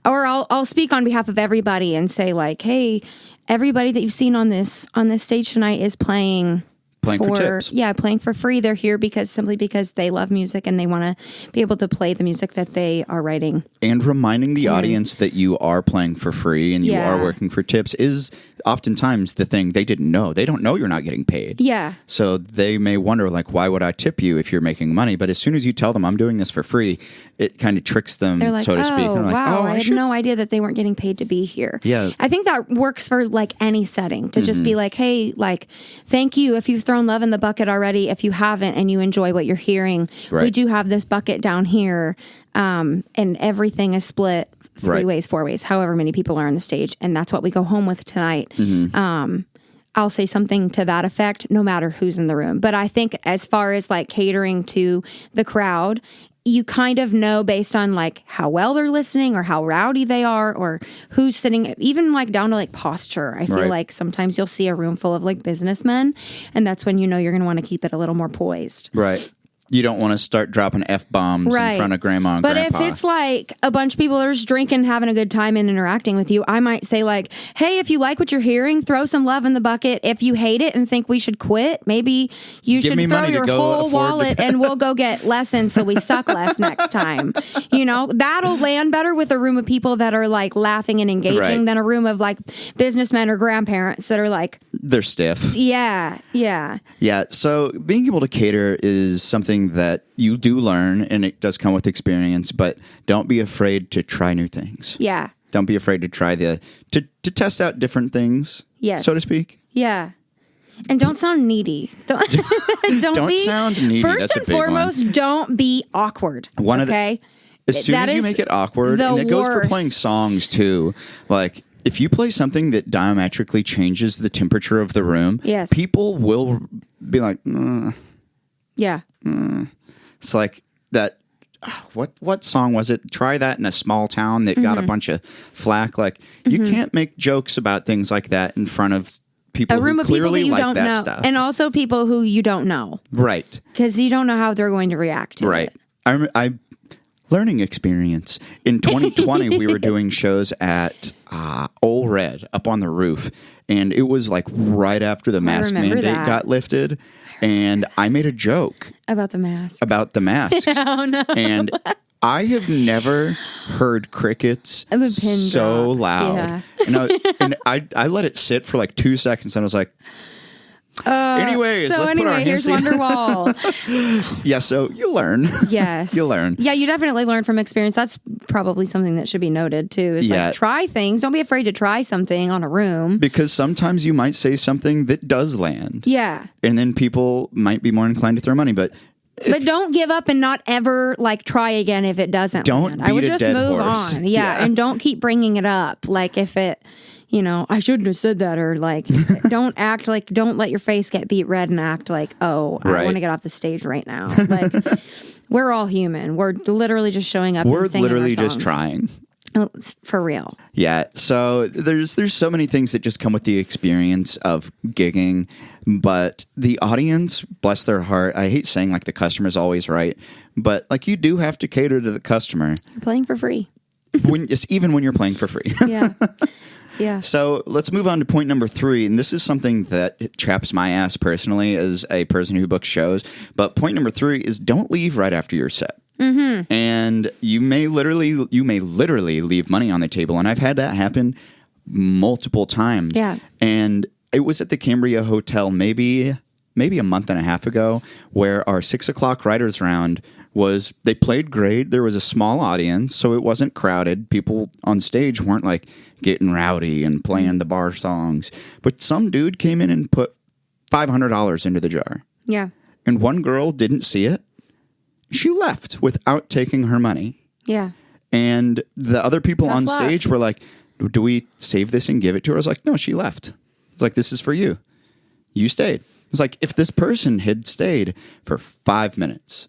I'll speak on behalf of everybody and say like, hey, everybody that you've seen on this stage tonight is playing for tips. Yeah, playing for free. They're here simply because they love music and they want to be able to play the music that they are writing. And reminding the audience that you are playing for free and you are working for tips is oftentimes the thing they didn't know. They don't know you're not getting paid. Yeah. So they may wonder like, why would I tip you if you're making money? But as soon as you tell them I'm doing this for free, it kind of tricks them, like, so to speak. They're like, wow, I had no idea that they weren't getting paid to be here. Yeah. I think that works for like any setting to just be like, hey, like, thank you if you've thrown love in the bucket already. If you haven't and you enjoy what you're hearing, we do have this bucket down here, and everything is split 3 ways, 4 ways, however many people are on the stage, and that's what we go home with tonight. I'll say something to that effect no matter who's in the room. But I think as far as like catering to the crowd, you kind of know based on like how well they're listening or how rowdy they are or who's sitting, even like down to like posture. I feel like sometimes you'll see a room full of like businessmen, and that's when you know you're going to want to keep it a little more poised. Right. You don't want to start dropping F-bombs in front of grandma and grandpa. But if it's like a bunch of people are just drinking, having a good time and interacting with you, I might say like, hey, if you like what you're hearing, throw some love in the bucket. If you hate it and think we should quit, maybe you should throw your whole wallet and we'll go get lessons so we suck less next time. You know, that'll land better with a room of people that are like laughing and engaging than a room of like businessmen or grandparents that are like... They're stiff. Yeah, yeah. Yeah, so being able to cater is something that you do learn, and it does come with experience, but don't be afraid to try new things. Yeah. Don't be afraid to try to test out different things, so to speak. Yeah. And don't sound needy. Don't sound needy. First and foremost, don't be awkward. As soon as you make it awkward, and it goes for playing songs too, like... If you play something that diametrically changes the temperature of the room, people will be like, yeah. It's like that. What song was it? Try that in a small town that got a bunch of flack. Like you can't make jokes about things like that in front of people who clearly like that stuff, and also people who you don't know, right? Because you don't know how they're going to react to it. I learning experience. In 2020, we were doing shows at Old Red up on the roof, and it was like right after the mask mandate got lifted, and I made a joke about the masks. Oh, no. And I have never heard crickets so loud. Yeah. And I let it sit for like 2 seconds, and I was like, let's put our hands here's Wonderwall. Yeah, so you learn. Yes. You learn. Yeah, you definitely learn from experience. That's probably something that should be noted too, is like try things. Don't be afraid to try something on a room. Because sometimes you might say something that does land. Yeah. And then people might be more inclined to throw money, but But don't give up and not ever like try again if it doesn't. Don't land. I would beat a just dead move horse. on. Yeah, and don't keep bringing it up. Like if it, I shouldn't have said that, or like don't let your face get beat red and act like, oh, I Right. want to get off the stage right now. Like we're all human. We're literally just showing up. We're and singing literally our just songs. trying. It's for real. Yeah, so there's so many things that just come with the experience of gigging, but the audience, bless their heart, I hate saying like the customer's always right, but like you do have to cater to the customer. You're playing for free. Even when you're playing for free. Yeah. Yeah. So let's move on to point number 3, and this is something that chaps my ass personally as a person who books shows, but point number 3 is don't leave right after your set. Mm-hmm. And you may literally leave money on the table, and I've had that happen multiple times. Yeah. And it was at the Cambria Hotel maybe a month and a half ago, where our 6 o'clock writers round they played great. There was a small audience, so it wasn't crowded. People on stage weren't like getting rowdy and playing the bar songs, but some dude came in and put $500 into the jar. Yeah. And one girl didn't see it. She left without taking her money. Yeah. And the other people Tough on luck. stage were like, do we save this and give it to her? I was like, no, she left. It's like, this is for you. You stayed. It's like, if this person had stayed for 5 minutes,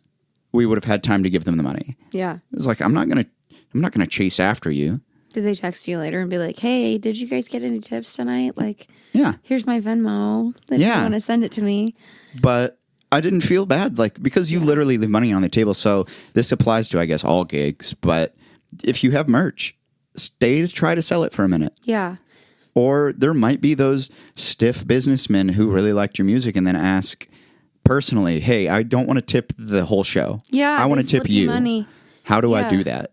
we would have had time to give them the money. Yeah. It was like, I'm not gonna chase after you. Did they text you later and be like, hey, did you guys get any tips tonight? Like, Yeah. here's my Venmo. If you Yeah. want to send it to me. But I didn't feel bad, like, because you literally leave money on the table. So this applies to, I guess, all gigs. But if you have merch, stay to try to sell it for a minute. Yeah. Or there might be those stiff businessmen who really liked your music and then ask personally, hey, I don't want to tip the whole show. Yeah, I want they to tip slip you you. money. How do I Yeah. do that?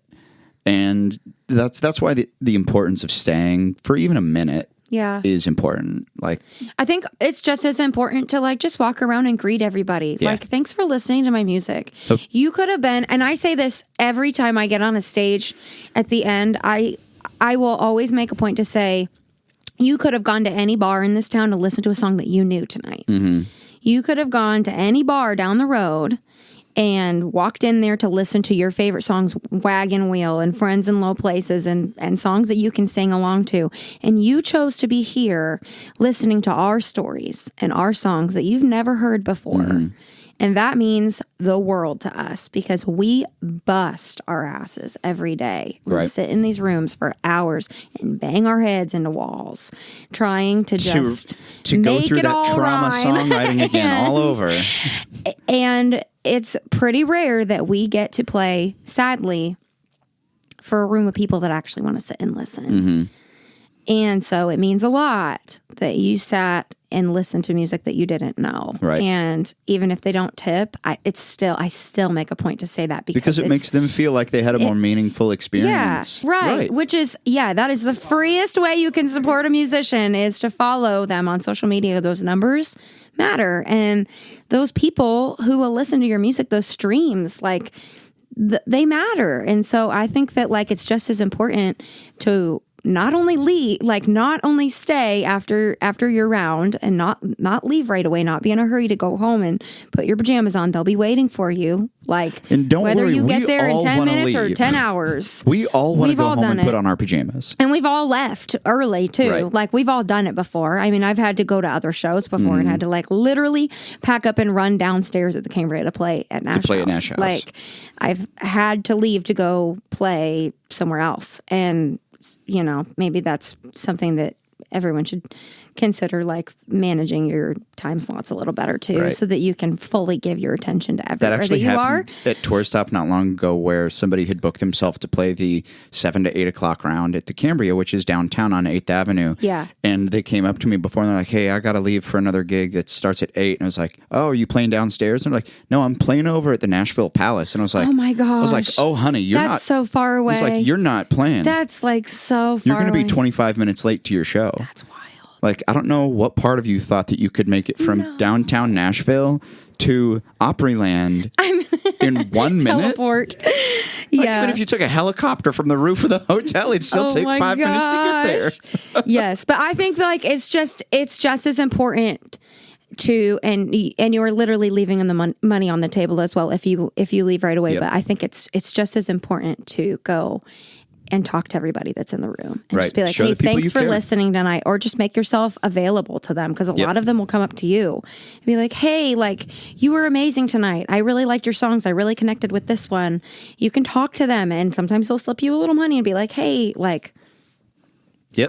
And that's why the importance of staying for even a minute Yeah. is important. Like, I think it's just as important to like just walk around and greet everybody. Yeah. Like, thanks for listening to my music. Oh. You could have been, and I say this every time I get on a stage at the end, I will always make a point to say, you could have gone to any bar in this town to listen to a song that you knew tonight. Mm-hmm. You could have gone to any bar down the road and walked in there to listen to your favorite songs, Wagon Wheel and Friends in Low Places, and songs that you can sing along to. And you chose to be here listening to our stories and our songs that you've never heard before. Mm-hmm. And that means the world to us because we bust our asses every day. We Right. sit in these rooms for hours and bang our heads into walls trying to just to go make through it that all trauma rhyme. songwriting again all And- over. And it's pretty rare that we get to play, sadly, for a room of people that actually want to sit and listen. Mm-hmm. And so it means a lot that you sat and listened to music that you didn't know. Right. And even if they don't tip, I still make a point to say that Because it it's- makes them feel like they had a more meaningful yeah, experience. right. Which is, that is the freest way you can support a musician is to follow them on social media. Those numbers matter. And those people who will listen to your music, those streams, like they matter. And so I think that like it's just as important to not only stay after your round and not leave right away, not be in a hurry to go home and put your pajamas on. They'll be waiting for you. Like, And don't whether worry, you we get there in all 10 wanna minutes or leave. 10 hours. We all want to We've go all home done and put it. on our pajamas. And we've all left early too. Right. Like we've all done it before. I mean, I've had to go to other shows before and had to like literally pack up and run downstairs at the Cambria to play at Nash play at House. Nash House. Like I've had to leave to go play somewhere else. And maybe that's something that everyone should consider, like managing your time slots a little better too, Right. so that you can fully give your attention to That everywhere actually that you are. happened at Tour Stop not long ago, where somebody had booked themselves to play the 7 to 8 o'clock round at the Cambria, which is downtown on 8th Avenue. Yeah. And they came up to me before and they're like, hey, I got to leave for another gig that starts at 8. And I was like, oh, are you playing downstairs? And they're like, no, I'm playing over at the Nashville Palace. And I was like, Oh my I was like, gosh. oh, honey, you're That's not. so far away. He's like, you're not playing. That's like so far You're going to be away. 25 minutes late to your show. That's wild. Like, I don't know what part of you thought that you could make it from downtown Nashville to Opryland in 1 minute. Teleport. Like, Yeah. even if you took a helicopter from the roof of the hotel, it'd still take my 5 minutes to get there. gosh. Yes, but I think like it's just as important and you're literally leaving the money on the table as well if you leave right away. Yep. But I think it's just as important to go and talk to everybody that's in the room and just be like, Show hey, the people thanks you for care. listening tonight, or just make yourself available to them, because a lot of them will come up to you and be like, hey, like, you were amazing tonight. I really liked your songs. I really connected with this one. You can talk to them, and sometimes they'll slip you a little money and be like, hey, like,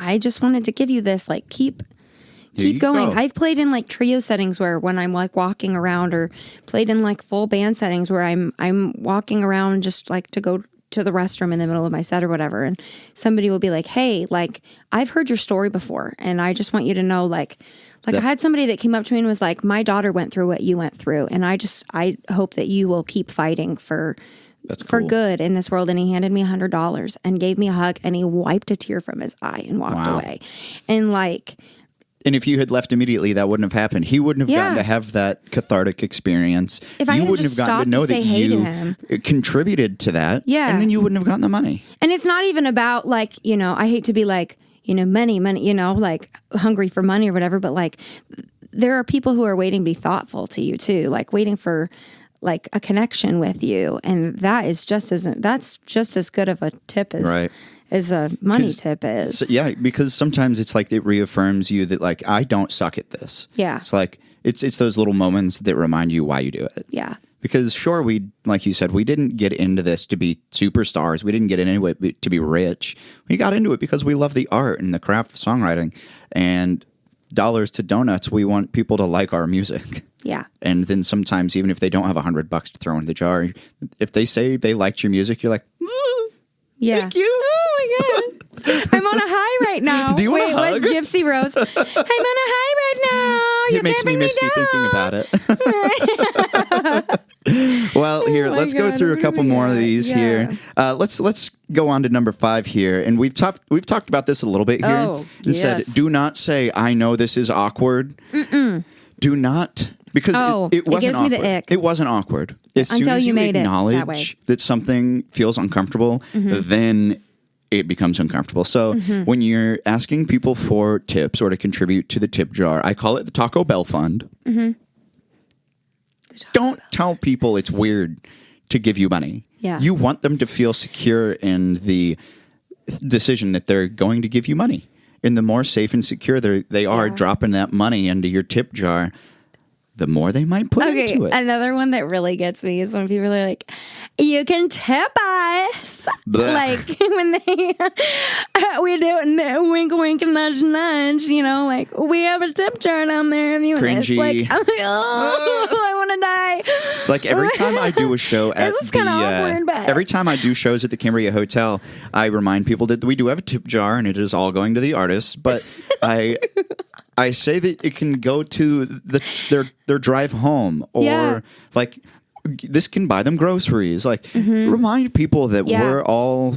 I just wanted to give you this, like, keep going. I've played in like trio settings where when I'm like walking around, or played in like full band settings where I'm walking around just like to go to the restroom in the middle of my set or whatever, and somebody will be like, hey, like, I've heard your story before, and I just want you to know, like I had somebody that came up to me and was like, my daughter went through what you went through, and I hope that you will keep fighting for good in this world. And he handed me $100 and gave me a hug, and he wiped a tear from his eye and walked away. And like, and if you had left immediately, that wouldn't have happened. He wouldn't have gotten to have that cathartic experience. If I you had wouldn't just have gotten to know stopped to that say hey to you him. contributed to that. Yeah. And then you wouldn't have gotten the money. And it's not even about like, you know, I hate to be like, you know, money, you know, like hungry for money or whatever, but like there are people who are waiting to be thoughtful to you too, like waiting for like a connection with you. And that's just as good of a tip as a money tip is. So, because sometimes it's like it reaffirms you that like, I don't suck at this. Yeah. It's like, it's those little moments that remind you why you do it. Yeah. Because sure, like you said, we didn't get into this to be superstars. We didn't get into it to be rich. We got into it because we love the art and the craft of songwriting. And dollars to donuts, we want people to like our music. Yeah. And then sometimes, even if they don't have $100 to throw in the jar, if they say they liked your music, you're like, thank you. Oh my God. I'm on a high right now. Do you want a hug? What's Gypsy Rose? I'm on a high right now. It makes me misty thinking about it. Well, here, let's go through a couple more of these here. Let's go on to number 5 here, and we've talked about this a little bit here. Said, do not say, I know this is awkward. Do not, because it wasn't gives awkward. me the ick. It wasn't awkward. As soon as you acknowledge that something feels uncomfortable, then it becomes uncomfortable. So when you're asking people for tips or to contribute to the tip jar, I call it the Taco Bell Fund. Don't tell people it's weird to give you money. Yeah. You want them to feel secure in the decision that they're going to give you money. And the more safe and secure they are dropping that money into your tip jar, the more they might put into it. Another one that really gets me is when people are like, you can tip us. Blech. Like when they, we do it, wink, wink, and nudge, nudge, you know, like we have a tip jar down there. And Cringy. It's like, I'm like, oh, I want to die. Like every time I do a show at This is kinda awkward, but- every time I do shows at the Cambria Hotel, I remind people that we do have a tip jar and it is all going to the artists. But I say that it can go to their drive home, or like this can buy them groceries. Like remind people that we're all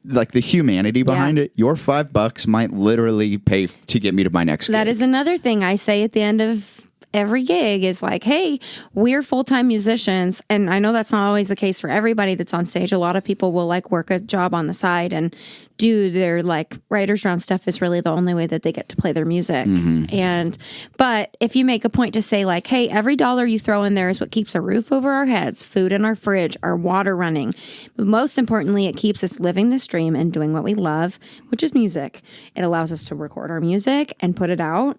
like the humanity behind it. Your $5 might literally pay to get me to my next gig. That is another thing I say at the end of every gig is like, hey, we're full-time musicians. And I know that's not always the case for everybody that's on stage. A lot of people will like work a job on the side and do their like writer's round stuff is really the only way that they get to play their music. But if you make a point to say like, hey, every dollar you throw in there is what keeps a roof over our heads, food in our fridge, our water running. But most importantly, it keeps us living this dream and doing what we love, which is music. It allows us to record our music and put it out.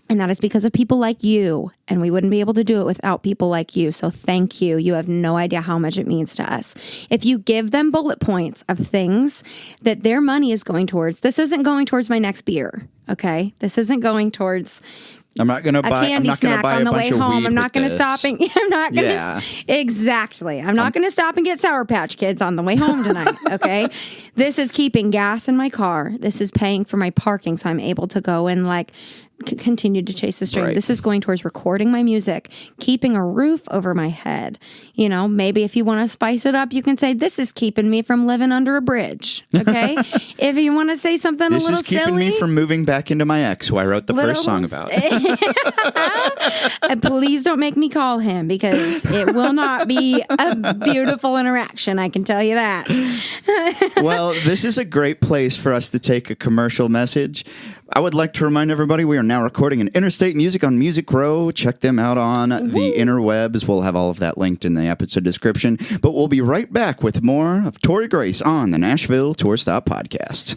And that is because of people like you. And we wouldn't be able to do it without people like you. So thank you. You have no idea how much it means to us. If you give them bullet points of things that their money is going towards, this isn't going towards my next beer. Okay? This isn't going towards I'm not going to buy candy snack on the way home. I'm not going to stop and I'm not going to exactly. I'm not going to stop and get Sour Patch Kids on the way home tonight. Okay, this is keeping gas in my car. This is paying for my parking, so I'm able to go and like continue to chase this dream. Right. This is going towards recording my music, keeping a roof over my head. You know, maybe if you want to spice it up, you can say this is keeping me from living under a bridge. Okay, if you want to say something this a little is keeping silly, me from moving back into my ex, who I wrote the first song about. And please don't make me call him because it will not be a beautiful interaction. I can tell you that. Well, this is a great place for us to take a commercial message. I would like to remind everybody we are now recording an Interstate Music on Music Row. Check them out on the interwebs. We'll have all of that linked in the episode description. But we'll be right back with more of Tory Grace on the Nashville Tour Stop podcast.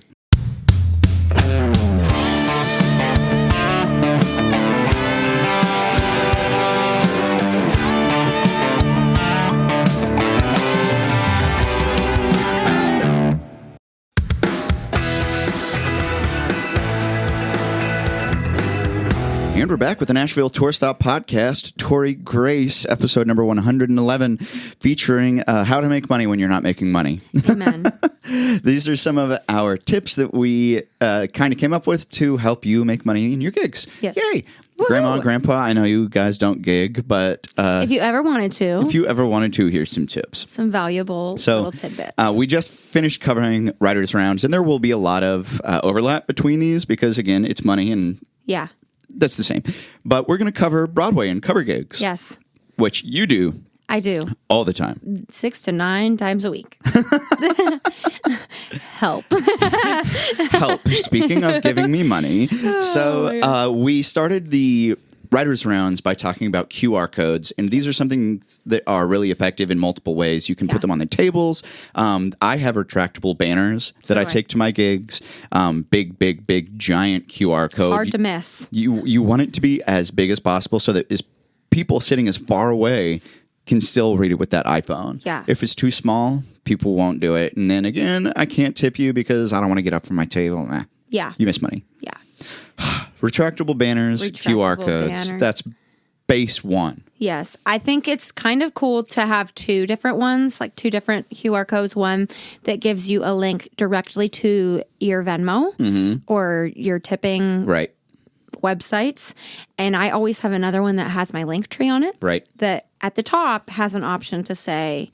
And we're back with the Nashville Tour Stop podcast, Tory Grace, episode number 111, featuring how to make money when you're not making money. Amen. These are some of our tips that we kind of came up with to help you make money in your gigs. Yes. Yay! Woo-hoo. Grandma and Grandpa, I know you guys don't gig, but if you ever wanted to, here's some tips. some valuable little tidbits. We just finished covering Writers' Rounds, and there will be a lot of overlap between these because, again, it's money and yeah. that's the same. But we're going to cover Broadway and cover gigs. Yes. Which you do I do. all the time. 6 to 9 times a week. Help. Help. Speaking of giving me money. We started the Writers' Rounds by talking about QR codes, and these are something that are really effective in multiple ways. You can put them on the tables. I have retractable banners that I take to my gigs. Big, giant QR code. Hard to miss. You want it to be as big as possible so that people sitting as far away can still read it with that iPhone. Yeah. If it's too small, people won't do it. And then again, I can't tip you because I don't want to get up from my table. Yeah. You miss money. Yeah. Retractable banners, QR Retractable codes. banners. That's base one. Yes. I think it's kind of cool to have two different ones, like two different QR codes. One that gives you a link directly to your Venmo or your tipping Right. websites. And I always have another one that has my link tree on it. Right. That at the top has an option to say,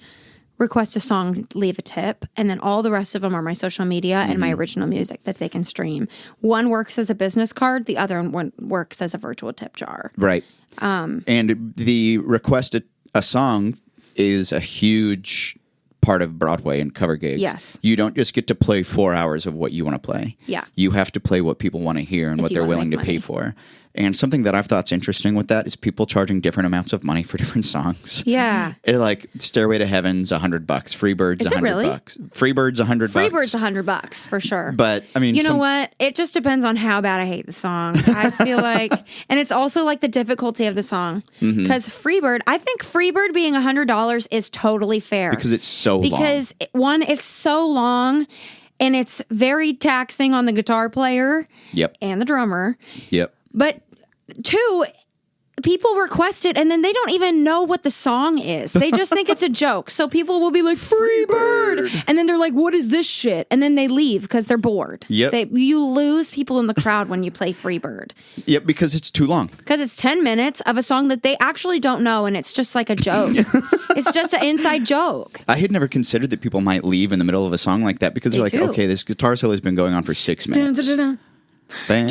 request a song, leave a tip. And then all the rest of them are my social media and my original music that they can stream. One works as a business card. The other one works as a virtual tip jar. Right. And the request a song is a huge part of Broadway and cover gigs. Yes. You don't just get to play 4 hours of what you want to play. Yeah. You have to play what people want to hear and what you they're wanna willing to make pay money. for. And something that I've thought's interesting with that is people charging different amounts of money for different songs. Yeah. Like Stairway to Heaven's $100, Freebird's Is it $100. really? Freebird's $100. Freebird's $100 for sure. But I mean, you know what? It just depends on how bad I hate the song. I feel like, and it's also like the difficulty of the song. Because Freebird, I think Freebird being $100 is totally fair. Because it's so long. Because one, it's so long and it's very taxing on the guitar player Yep. and the drummer. Yep. But two, people request it and then they don't even know what the song is. They just think it's a joke. So people will be like, Freebird. And then they're like, what is this shit? And then they leave because they're bored. Yep. You lose people in the crowd when you play Freebird. Yep, because it's too long. Because it's 10 minutes of a song that they actually don't know and it's just like a joke. It's just an inside joke. I had never considered that people might leave in the middle of a song like that because they're like, too. okay, this guitar solo has been going on for 6 minutes. Bam.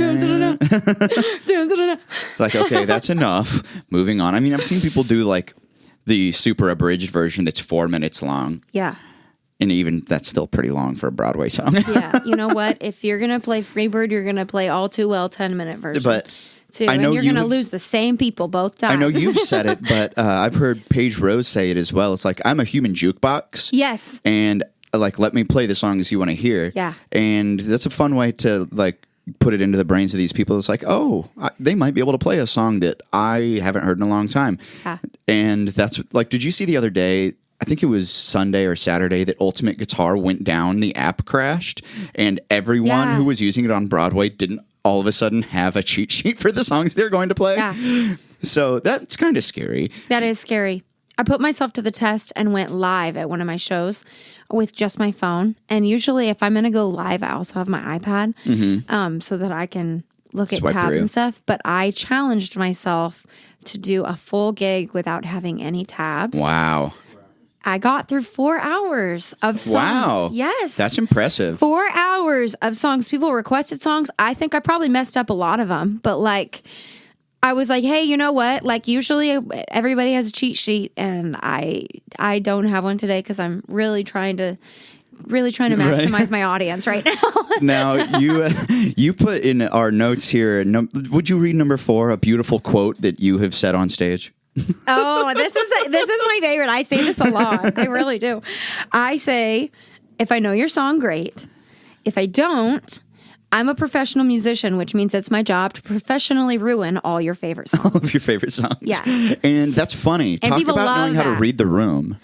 It's like, okay, that's enough. Moving on. I mean, I've seen people do like the super abridged version that's 4 minutes long. Yeah. And even that's still pretty long for a Broadway song. Yeah. You know what? If you're going to play Freebird, you're going to play All Too Well 10-minute version. But too. I know and you're going to you've- lose the same people both times. I know you've said it, but I've heard Paige Rose say it as well. It's like, I'm a human jukebox. Yes. And like, let me play the songs you want to hear. Yeah. And that's a fun way to like put it into the brains of these people. It's like, oh, they might be able to play a song that I haven't heard in a long time. Yeah. And that's like, did you see the other day, I think it was Sunday or Saturday, that Ultimate Guitar went down, the app crashed, and everyone who was using it on Broadway didn't all of a sudden have a cheat sheet for the songs they're going to play. Yeah. So that's kind of scary. That is scary. I put myself to the test and went live at one of my shows with just my phone. And usually if I'm going to go live, I also have my iPad so that I can look at Swipe tabs through. and stuff. But I challenged myself to do a full gig without having any tabs. Wow. I got through 4 hours of songs. Wow. Yes. That's impressive. 4 hours of songs. People requested songs. I think I probably messed up a lot of them, but like, I was like, hey, you know what? Like, usually everybody has a cheat sheet, and I don't have one today because I'm really trying to really trying to maximize my audience right now. Now, you put in our notes here, would you read number 4, a beautiful quote that you have said on stage? Oh, this is my favorite. I say this a lot. I really do. I say, if I know your song, great. If I don't, I'm a professional musician, which means it's my job to professionally ruin all your favorite songs. All of your favorite songs. Yes. And that's funny. And Talk people about love knowing how to that. read the room.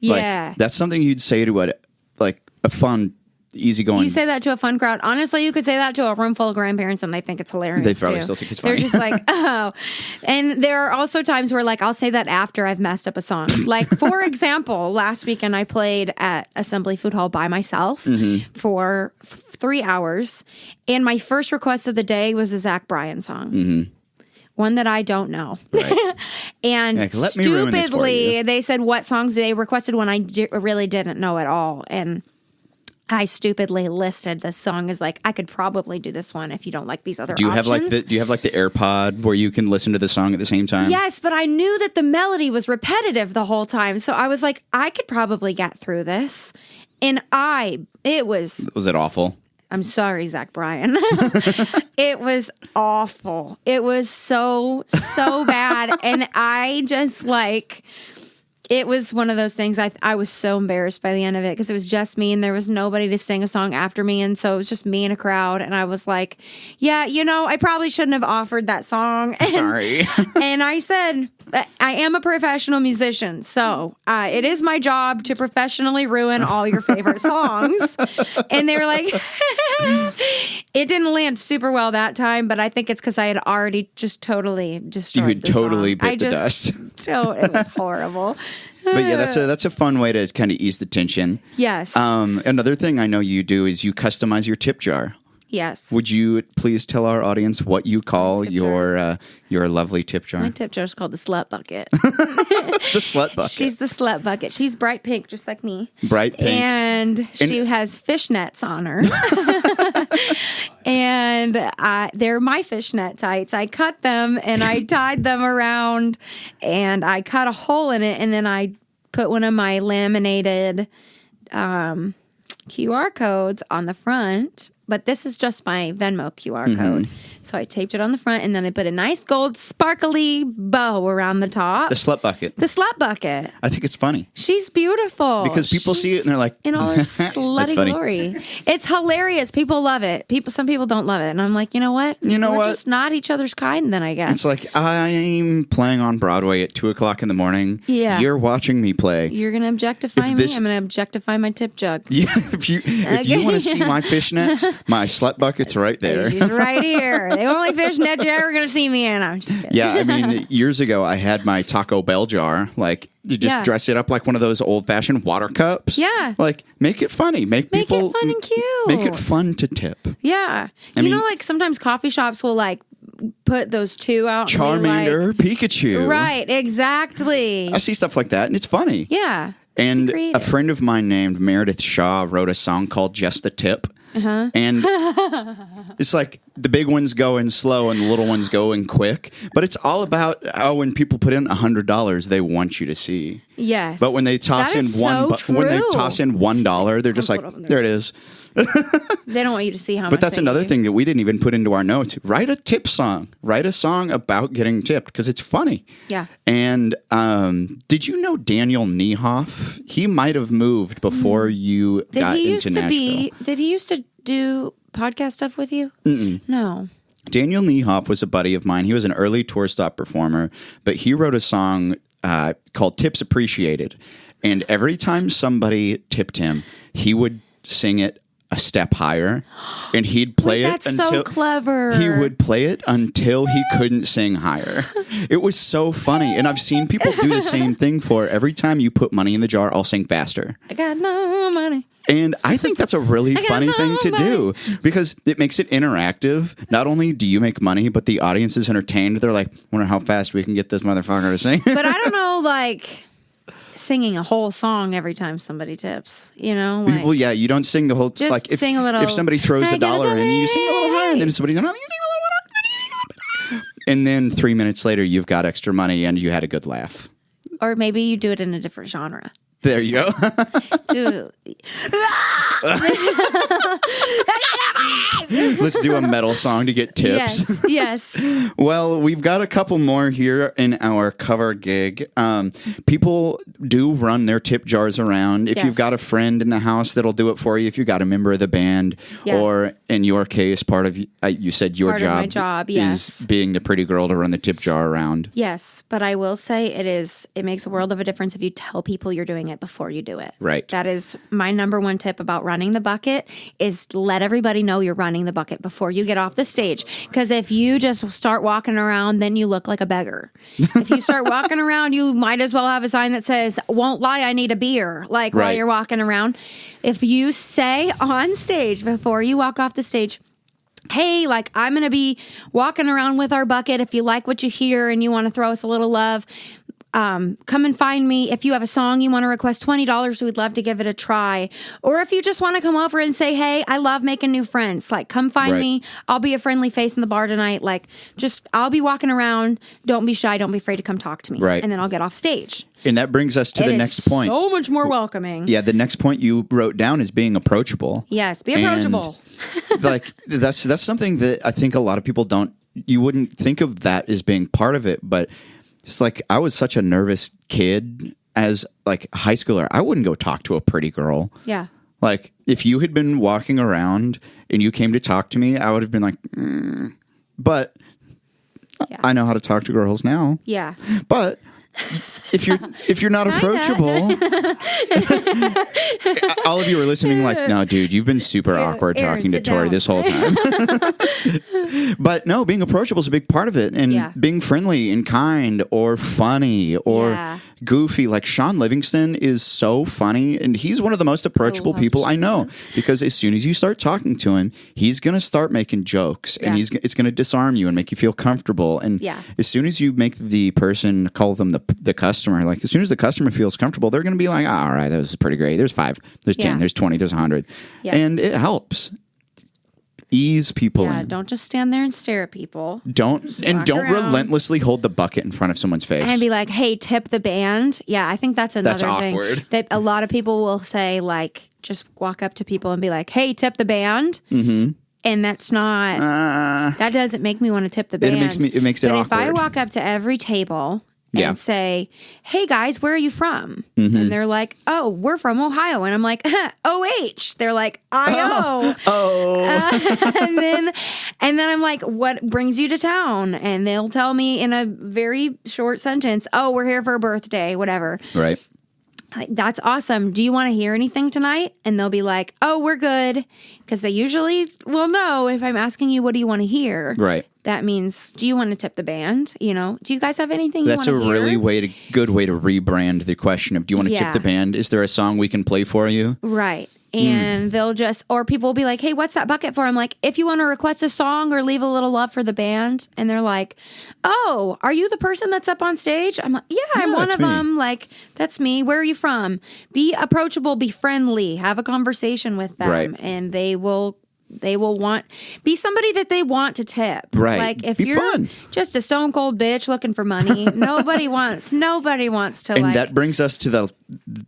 Yeah. Like, that's something you'd say to a fun, easygoing. You say that to a fun crowd. Honestly, you could say that to a room full of grandparents and they think it's hilarious. They probably too. still think it's funny. They're just like, oh. And there are also times where like I'll say that after I've messed up a song. Like, for example, last weekend I played at Assembly Food Hall by myself for 3 hours. And my first request of the day was a Zach Bryan song. One that I don't know. Right. And Like, let me ruin this for stupidly, you. they said what songs they requested when I really didn't know at all. And I stupidly listed this song as like, I could probably do this one if you don't like these other Do you options. have the AirPod where you can listen to the song at the same time? Yes, but I knew that the melody was repetitive the whole time. So I was like, I could probably get through this. And Was it awful? I'm sorry, Zach Bryan. It was awful. It was so bad. And I just like, it was one of those things. I was so embarrassed by the end of it because it was just me and there was nobody to sing a song after me. And so it was just me in a crowd. And I was like, yeah, I probably shouldn't have offered that song. And, Sorry. And I said, I am a professional musician. So it is my job to professionally ruin all your favorite songs. And they were like, it didn't land super well that time. But I think it's because I had already just totally destroyed You had the totally song. bit the dust. So it was horrible. But yeah, that's a fun way to kind of ease the tension. Yes. Another thing I know you do is you customize your tip jar. Yes. Would you please tell our audience what you call your lovely tip jar? My tip jar is called the slut bucket. The slut bucket. She's the slut bucket. She's bright pink, just like me. Bright pink. And she has fishnets on her. And they're my fishnet tights. I cut them and I tied them around and I cut a hole in it and then I put one of my laminated QR codes on the front. But this is just my Venmo QR code. So I taped it on the front and then I put a nice gold sparkly bow around the top. The slut bucket. The slut bucket. I think it's funny. She's beautiful. Because people see it and they're like, in all her That's slutty funny. glory. It's hilarious. People love it. Some people don't love it. And I'm like, you know what? You know We're what? just not each other's kind then, I guess. It's like, I'm playing on Broadway at 2:00 in the morning. Yeah. You're watching me play. You're going to objectify If me. this- I'm going to objectify my tip jug. Yeah, if you want to see my fishnets, my slut bucket's right there. She's right here. The only fishnets you're ever going to see me in. I'm just kidding. Yeah, I mean, years ago, I had my Taco Bell jar. Like, you just Yeah. dress it up like one of those old-fashioned water cups. Yeah. Like, make it funny. Make Make people it fun and cute. Make it fun to tip. Yeah. I mean- like sometimes coffee shops will like put those two out. and be Charmander, Pikachu. Like, right. Exactly. I see stuff like that, and it's funny. Yeah. And a creative. friend of mine named Meredith Shaw wrote a song called Just the Tip. Uh-huh. And it's like the big ones going slow and the little ones going quick. But it's all about how when people put in $100, they want you to see. Yes. But when they toss That in is so when they true. toss in $1, they're just like, there it is. They don't want you to see how much. But that's they another give. thing that we didn't even put into our notes. Write a tip song. Write a song about getting tipped because it's funny. Yeah. And did you know Daniel Niehoff? He might have moved before you got into Nashville. Did he used to do podcast stuff with you? No. Daniel Niehoff was a buddy of mine. He was an early tour stop performer, but he wrote a song called Tips Appreciated. And every time somebody tipped him, he would sing it a step higher, and he'd play Wait, it that's until so clever. He would play it until he couldn't sing higher. It was so funny, and I've seen people do the same thing for every time you put money in the jar, I'll sing faster. I got no money. And I think that's a really got funny no thing to do because it makes it interactive. Not only do you make money, but the audience is entertained. They're like, wonder how fast we can get this motherfucker to sing. But I don't know, like singing a whole song every time somebody tips. You know, like, Well, yeah, you don't sing the whole. Just like if, sing a little, If somebody throws I $1 got a in, you sing a little higher, and then somebody's like, you sing a little. And then 3 minutes later, you've got extra money and you had a good laugh. or maybe you do it in a different genre. There you go. Dude. Let's do a metal song to get tips. Yes. Well, we've got a couple more here in our cover gig. People do run their tip jars around. If Yes. you've got a friend in the house that'll do it for you, if you've got a member of the band, Yeah. or in your case, part of you said your Part of my job, yes. is being the pretty girl to run the tip jar around. Yes, but I will say it makes a world of a difference if you tell people you're doing it before you do it. Right. That is my number one tip about running the bucket is let everybody know you're running the bucket before you get off the stage. Because if you just start walking around, then you look like a beggar. If you start walking around, you might as well have a sign that says, "Won't lie, I need a beer," like while Right. you're walking around. If you say on stage before you walk off the stage, "Hey, like I'm going to be walking around with our bucket. If you like what you hear and you want to throw us a little love, come and find me. If you have a song you want to request $20, we'd love to give it a try. Or if you just want to come over and say, hey, I love making new friends. Like, come find Right. me. I'll be a friendly face in the bar tonight. Like, I'll be walking around. Don't be shy. Don't be afraid to come talk to me." Right. And then I'll get off stage. And that brings us to It the is next point. so much more welcoming. Yeah, the next point you wrote down is being approachable. Yes, be approachable. Like that's something that I think a lot of people don't. You wouldn't think of that as being part of it, but it's like I was such a nervous kid as like a high schooler. I wouldn't go talk to a pretty girl. Yeah. Like if you had been walking around and you came to talk to me, I would have been like, but Yeah. I know how to talk to girls now. Yeah. But if you're not approachable, all of you are listening like, no, dude, you've been super awkward Aaron, talking to sit Tori down. this whole time. But no, being approachable is a big part of it, and Yeah. being friendly and kind or funny or Yeah. goofy. Like Sean Livingston is so funny, and he's one of the most approachable love people I know, because as soon as you start talking to him, he's gonna start making jokes, and Yeah. it's gonna disarm you and make you feel comfortable. And Yeah. as soon as you make the person, call them the customer, like as soon as the customer feels comfortable, they're gonna be like, all right, that was pretty great. There's 5, there's 10, Yeah. there's 20, there's 100, Yeah. and it helps ease people Yeah. in. Don't just stand there and stare at people. Don't walk around. relentlessly hold the bucket in front of someone's face. And be like, hey, tip the band. Yeah, I think that's another thing awkward. that a lot of people will say, like, just walk up to people and be like, hey, tip the band. Mm-hmm. And that's not, that doesn't make me want to tip the band. it makes it But if I awkward. walk up to every table Yeah. and say, hey guys, where are you from? And they're like, oh, we're from Ohio. And I'm like, OH. They're like, I-O. And then I'm like, what brings you to town? And they'll tell me in a very short sentence, oh, we're here for a birthday, whatever. Right. Like, that's awesome. Do you want to hear anything tonight? And they'll be like, oh, we're good. Because they usually will know if I'm asking you, what do you want to hear? Right. That means, do you want to tip the band? You know, do you guys have anything you want That's to a hear? really good way to rebrand the question of, do you want to Yeah. tip the band? Is there a song we can play for you? Right. And they'll just, or people will be like, hey, what's that bucket for? I'm like, if you want to request a song or leave a little love for the band. And they're like, oh, are you the person that's up on stage? I'm like, yeah, I'm one that's of me. them. Like, that's me. Where are you from? Be approachable, be friendly, have a conversation with them. Right. And they will be somebody that they want to tip. Right. Like if Be you're fun. just a stone cold bitch looking for money, nobody wants to And like. that brings us to the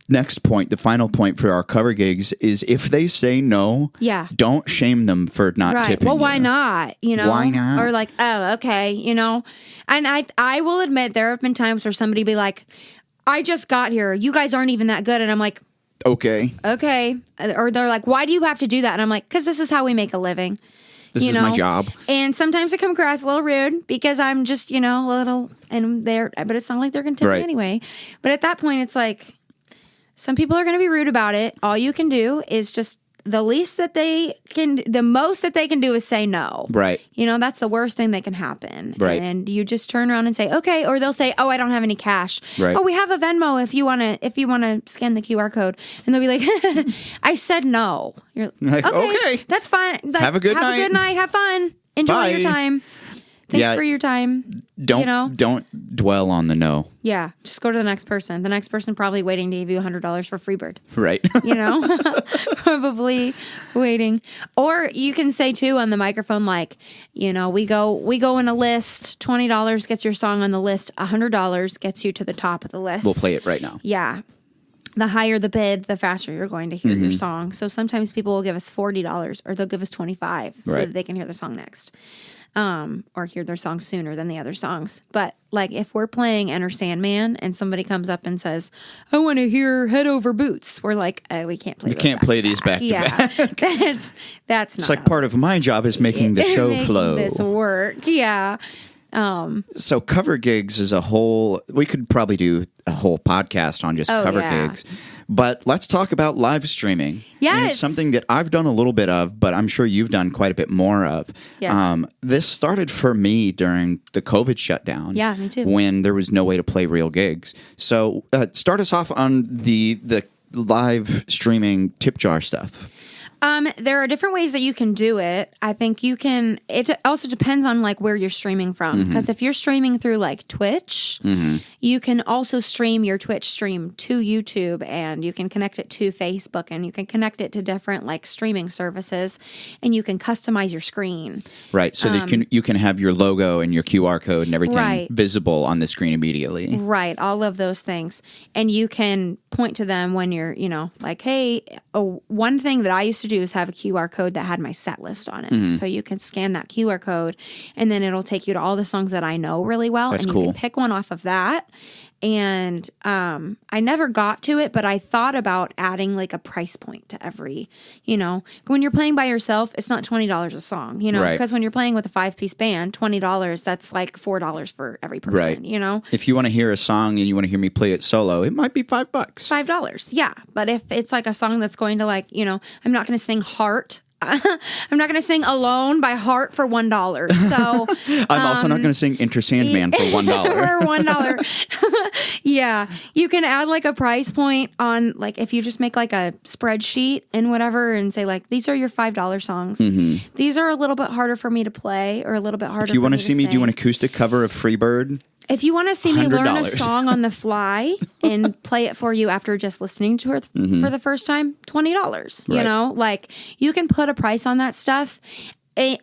next point, the final point for our cover gigs is if they say no, Yeah. don't shame them for not Right. tipping Well, why you. not? You know, Why not? Or like, oh, okay, you know. And I will admit there have been times where somebody be like, I just got here. You guys aren't even that good. And I'm like, Okay. okay. Or they're like, why do you have to do that? And I'm like, because this is how we make a living. This is my job. And sometimes it comes across a little rude because I'm just, a little, and but it's not like they're going to tip Right. me anyway. But at that point, it's like, some people are going to be rude about it. All you can do is just, the most that they can do is say no. Right. That's the worst thing that can happen. Right. And you just turn around and say, okay, or they'll say, oh, I don't have any cash. Right. Oh, we have a Venmo if you want to scan the QR code. And they'll be like, I said no. You're Like, okay. That's fine. Like, Have a good night. Have a good night. Have fun. Enjoy Bye. your time. Thanks Yeah. for your time. Don't dwell on the no. Yeah. Just go to the next person. The next person probably waiting to give you $100 for Freebird. Right. Probably waiting. Or you can say too on the microphone, like, we go in a list, $20 gets your song on the list, $100 gets you to the top of the list. We'll play it right now. Yeah. the higher the bid, the faster you're going to hear your song. So sometimes people will give us $40 or they'll give us $25 so that they can hear the song next. Or hear their song sooner than the other songs. But like if we're playing Enter Sandman and somebody comes up and says, I want to hear Head Over Boots, we're like, oh, we can't play You can't play these back to back. That's not It's like part of my job is making the show flow. This work. Yeah. So cover gigs is a whole, we could probably do a whole podcast on just cover gigs. But let's talk about live streaming. Yes. And it's something that I've done a little bit of, but I'm sure you've done quite a bit more of. Yes. This started for me during the COVID shutdown. Yeah, me too. When there was no way to play real gigs. So start us off on the live streaming tip jar stuff. There are different ways that you can do it. I think you can, it also depends on like where you're streaming from. Because if you're streaming through like Twitch, you can also stream your Twitch stream to YouTube and you can connect it to Facebook and you can connect it to different like streaming services and you can customize your screen. Right. So that you can have your logo and your QR code and everything visible on the screen immediately. Right. All of those things. And you can point to them when you're, like, hey, one thing that I used to do is have a QR code that had my set list on it. So you can scan that QR code and then it'll take you to all the songs that I know really well. That's and you cool. can pick one off of that. And I never got to it, but I thought about adding like a price point to every, when you're playing by yourself, it's not $20 a song, Right. because when you're playing with a 5-piece band, $20, that's like $4 for every person, Right. If you want to hear a song and you want to hear me play it solo, it might be $5. $5. Yeah. But if it's like a song that's going to like, I'm not going to sing Heart. I'm not going to sing Alone by Heart for $1. So I'm also not going to sing Enter Sandman for $1. for $1. Yeah. You can add like a price point on like if you just make like a spreadsheet and whatever and say like these are your $5 songs. These are a little bit harder for me to play or a little bit harder If you want to see me do an sing. acoustic cover of Freebird, If you want to see me learn a $100. song on the fly and play it for you after just listening to it for the first time, $20. Right. Like you can put a price on that stuff.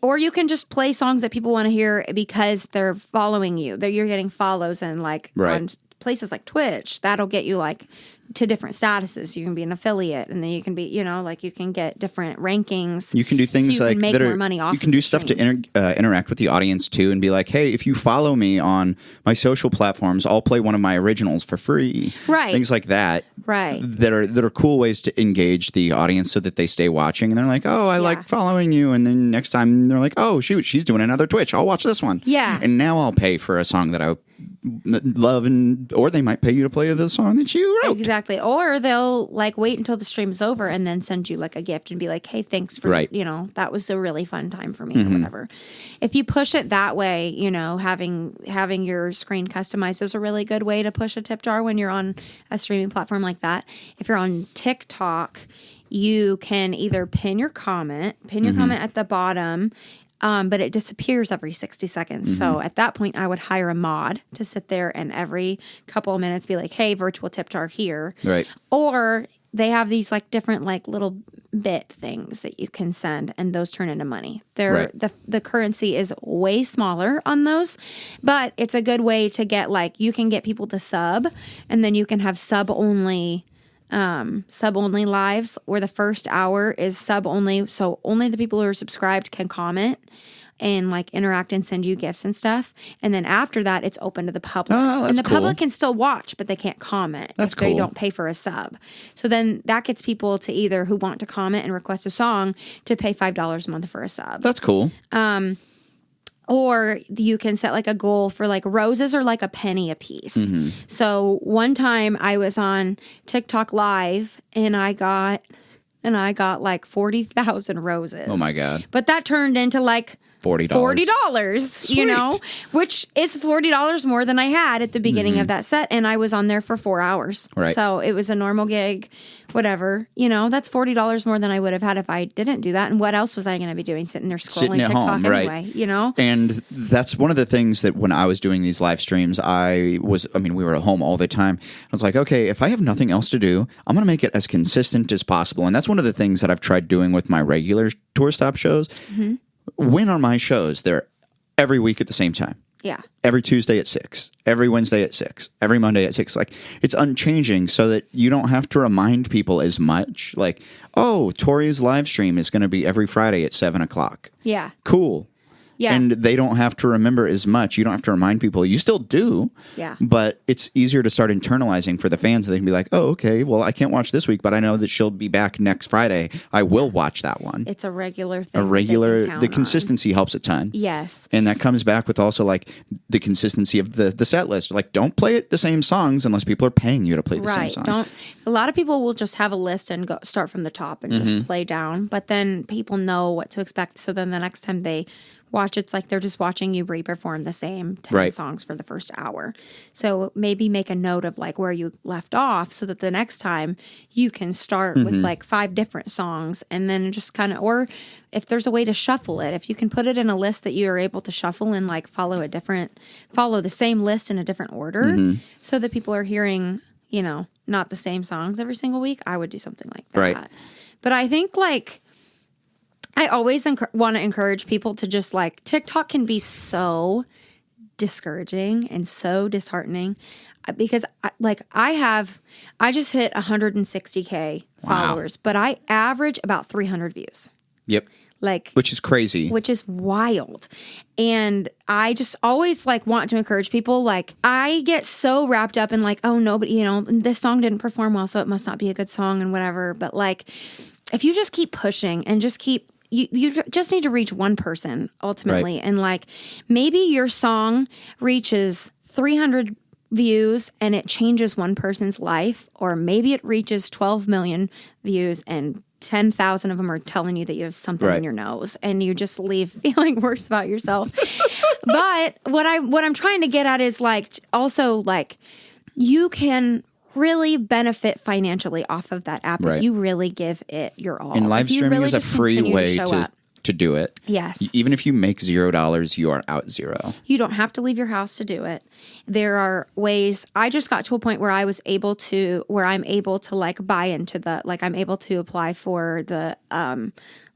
Or you can just play songs that people want to hear because they're following you. You're getting follows and like on places like Twitch, that'll get you like to different statuses. You can be an affiliate and then you can be, like you can get different rankings. you can do things so you like can make that more are, money off you can of do the stuff to streams. interact with the audience too and be like, hey, if you follow me on my social platforms, I'll play one of my originals for free. Right. Things like that. Right. That are cool ways to engage the audience so that they stay watching and they're like, oh, I like following you. And then next time they're like, oh, shoot, she's doing another Twitch. I'll watch this one. Yeah. And now I'll pay for a song that I love or they might pay you to play the song that you wrote. Exactly. Or they'll like wait until the stream's over and then send you like a gift and be like, hey, thanks for, that was a really fun time for me or whatever. If you push it that way, having your screen customized is a really good way to push a tip jar when you're on a streaming platform like that. If you're on TikTok, you can either pin your comment at the bottom, but it disappears every 60 seconds. So at that point, I would hire a mod to sit there and every couple of minutes be like, hey, virtual tip jar here. Right. Or they have these like different like little bit things that you can send and those turn into money. The currency is way smaller on those, but it's a good way to get like, you can get people to sub and then you can have sub only lives where the first hour is sub only. So only the people who are subscribed can comment and like interact and send you gifts and stuff. And then after that, it's open to the public. Oh, that's and the cool. public can still watch, but they can't comment. That's if they cool. don't pay for a sub. So then that gets people to either who want to comment and request a song to pay $5 a month for a sub. That's cool. Or you can set like a goal for like roses or like a penny a piece. So one time I was on TikTok live and I got like 40,000 roses. Oh my God. But that turned into like $40, which is $40 more than I had at the beginning of that set. And I was on there for 4 hours. Right. So it was a normal gig, whatever. That's $40 more than I would have had if I didn't do that. And what else was I going to be doing? Sitting there scrolling Sitting at TikTok home, anyway, right. And that's one of the things that when I was doing these live streams, we were at home all the time. I was like, okay, if I have nothing else to do, I'm going to make it as consistent as possible. And that's one of the things that I've tried doing with my regular tour stop shows. When on my shows, they're every week at the same time. Yeah. Every Tuesday at 6, every Wednesday at 6, every Monday at 6. Like, it's unchanging so that you don't have to remind people as much. Like, oh, Tori's live stream is going to be every Friday at 7 o'clock. Yeah. Cool. Yeah. And they don't have to remember as much. You don't have to remind people. You still do. Yeah. But it's easier to start internalizing for the fans. They can be like, oh, okay, well, I can't watch this week, but I know that she'll be back next Friday. I will watch that one. It's a regular thing. The consistency helps a ton. Yes. And that comes back with also like the consistency of the set list. Like, don't play it the same songs unless people are paying you to play the same songs. A lot of people will just have a list and go start from the top and just play down. But then people know what to expect. So then the next time they watch, it's like they're just watching you re-perform the same 10 songs for the first hour. So maybe make a note of like where you left off so that the next time you can start with like 5 different songs, and then just kind of, or if there's a way to shuffle it, if you can put it in a list that you are able to shuffle and like follow the same list in a different order so that people are hearing, you know, not the same songs every single week, I would do something like that. Right. But I think like, I always want to encourage people to just like, TikTok can be so discouraging and so disheartening because I just hit 160K followers, but I average about 300 views. Yep. Like, which is crazy. Which is wild. And I just always like want to encourage people. Like, I get so wrapped up in like, oh, nobody, you know, this song didn't perform well, so it must not be a good song and whatever. But like, if you just keep pushing and just keep, you just need to reach one person ultimately. Right. And like, maybe your song reaches 300 views and it changes one person's life, or maybe it reaches 12 million views and 10,000 of them are telling you that you have something in your nose and you just leave feeling worse about yourself. But what I'm trying to get at is like, also like, you can really benefit financially off of that app if you really give it your all. And live streaming is a free way to do it. Yes. Even if you make $0, you are out zero. You don't have to leave your house to do it. There are ways. I just got to a point where I'm able to like buy into like I'm able to apply for the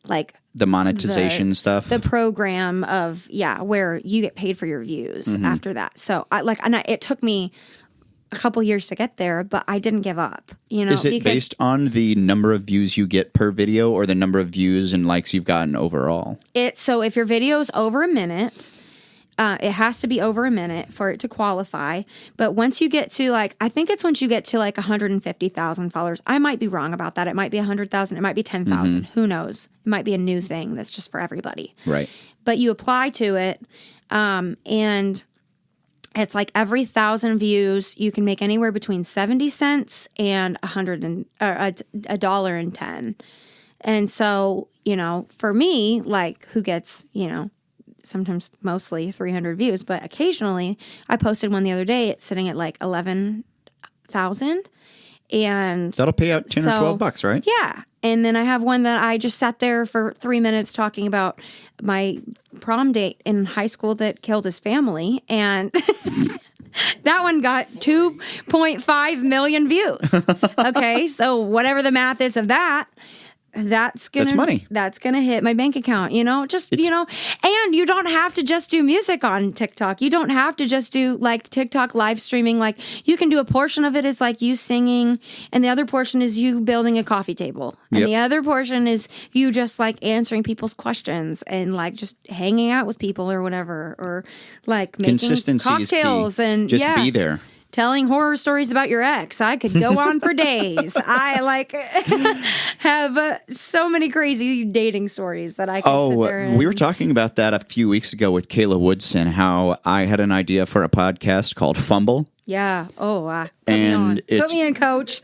like the monetization stuff, the program of where you get paid for your views after that. So it took me a couple years to get there, but I didn't give up. You know, is it based on the number of views you get per video, or the number of views and likes you've gotten overall? So if your video is over a minute, it has to be over a minute for it to qualify. But once you get to like, I think it's once you get to like 150,000 followers. I might be wrong about that. It might be 100,000. It might be 10,000. Who knows? It might be a new thing that's just for everybody. Right. But you apply to it, and it's like every 1,000 views, you can make anywhere between 70 cents and $1.10. And so, you know, for me, like, who gets, you know, sometimes mostly 300 views, but occasionally I posted one the other day. It's sitting at like 11,000. And that'll pay out 10 or $12, right? Yeah. And then I have one that I just sat there for 3 minutes talking about my prom date in high school that killed his family. And that one got 2.5 million views. Okay. So whatever the math is of that, that's money. That's gonna hit my bank account, you know, and you don't have to just do music on TikTok. You don't have to just do like TikTok live streaming. Like, you can do a portion of it is like you singing, and the other portion is you building a coffee table, and the other portion is you just like answering people's questions and like just hanging out with people or whatever, or like making cocktails and just be there. Telling horror stories about your ex. I could go on for days. I like have so many crazy dating stories that I can sit there and... We were talking about that a few weeks ago with Kayla Woodson, how I had an idea for a podcast called Fumble. Yeah. Oh, put me in, coach.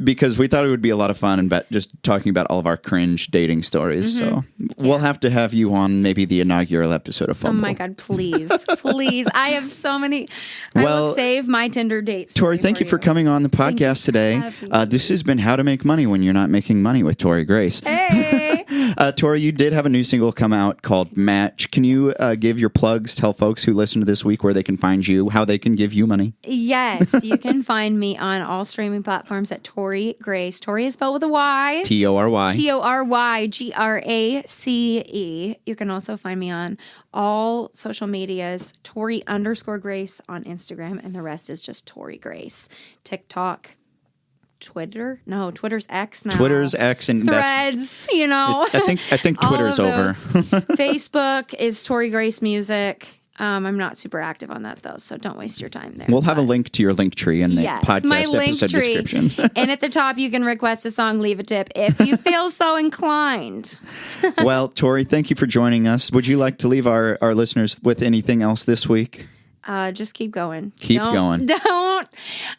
Because we thought it would be a lot of fun and just talking about all of our cringe dating stories. So we'll have to have you on maybe the inaugural episode of Fumble. Oh my God, please. Please. I have so many. I will save my Tinder dates. Tori, thank you for coming on the podcast today. This has been How to Make Money When You're Not Making Money with Tory Grace. Hey. Okay. Tori, you did have a new single come out called Match. Can you give your plugs, tell folks who listen to this week where they can find you, how they can give you money? Yes, you can find me on all streaming platforms at Tory Grace. Tory is spelled with a Y. Tory. ToryGrace. You can also find me on all social medias, Tory_Grace on Instagram, and the rest is just Tory Grace. TikTok, Twitter? No, Twitter's X now. Twitter's X and Threads, you know. I think Twitter's over. Facebook is Tory Grace Music. I'm not super active on that though, so don't waste your time there. We'll have a link to your link tree in the podcast my link episode tree. description. And at the top, you can request a song, leave a tip if you feel so inclined. Well, Tori, thank you for joining us. Would you like to leave our listeners with anything else this week? Just keep going. Keep going. Don't.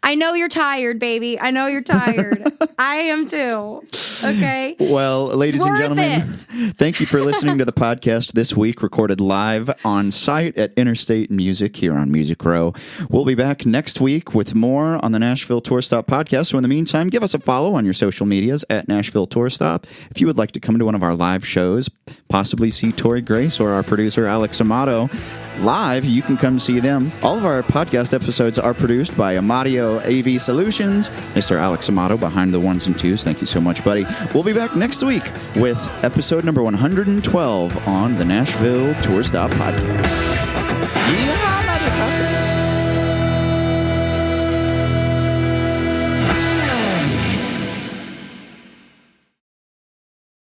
I know you're tired, baby. I know you're tired. I am too. Okay. Well, ladies and gentlemen, it. thank you for listening to the podcast this week, recorded live on site at Interstate Music here on Music Row. We'll be back next week with more on the Nashville Tour Stop podcast. So in the meantime, give us a follow on your social medias at Nashville Tour Stop. If you would like to come to one of our live shows, possibly see Tory Grace or our producer Alex Amato live, you can come see them. All of our podcast episodes are produced by Amadio AV Solutions. Mr. Alex Amato behind the ones and twos. Thank you so much, buddy. We'll be back next week with episode number 112 on the Nashville Tour Stop podcast.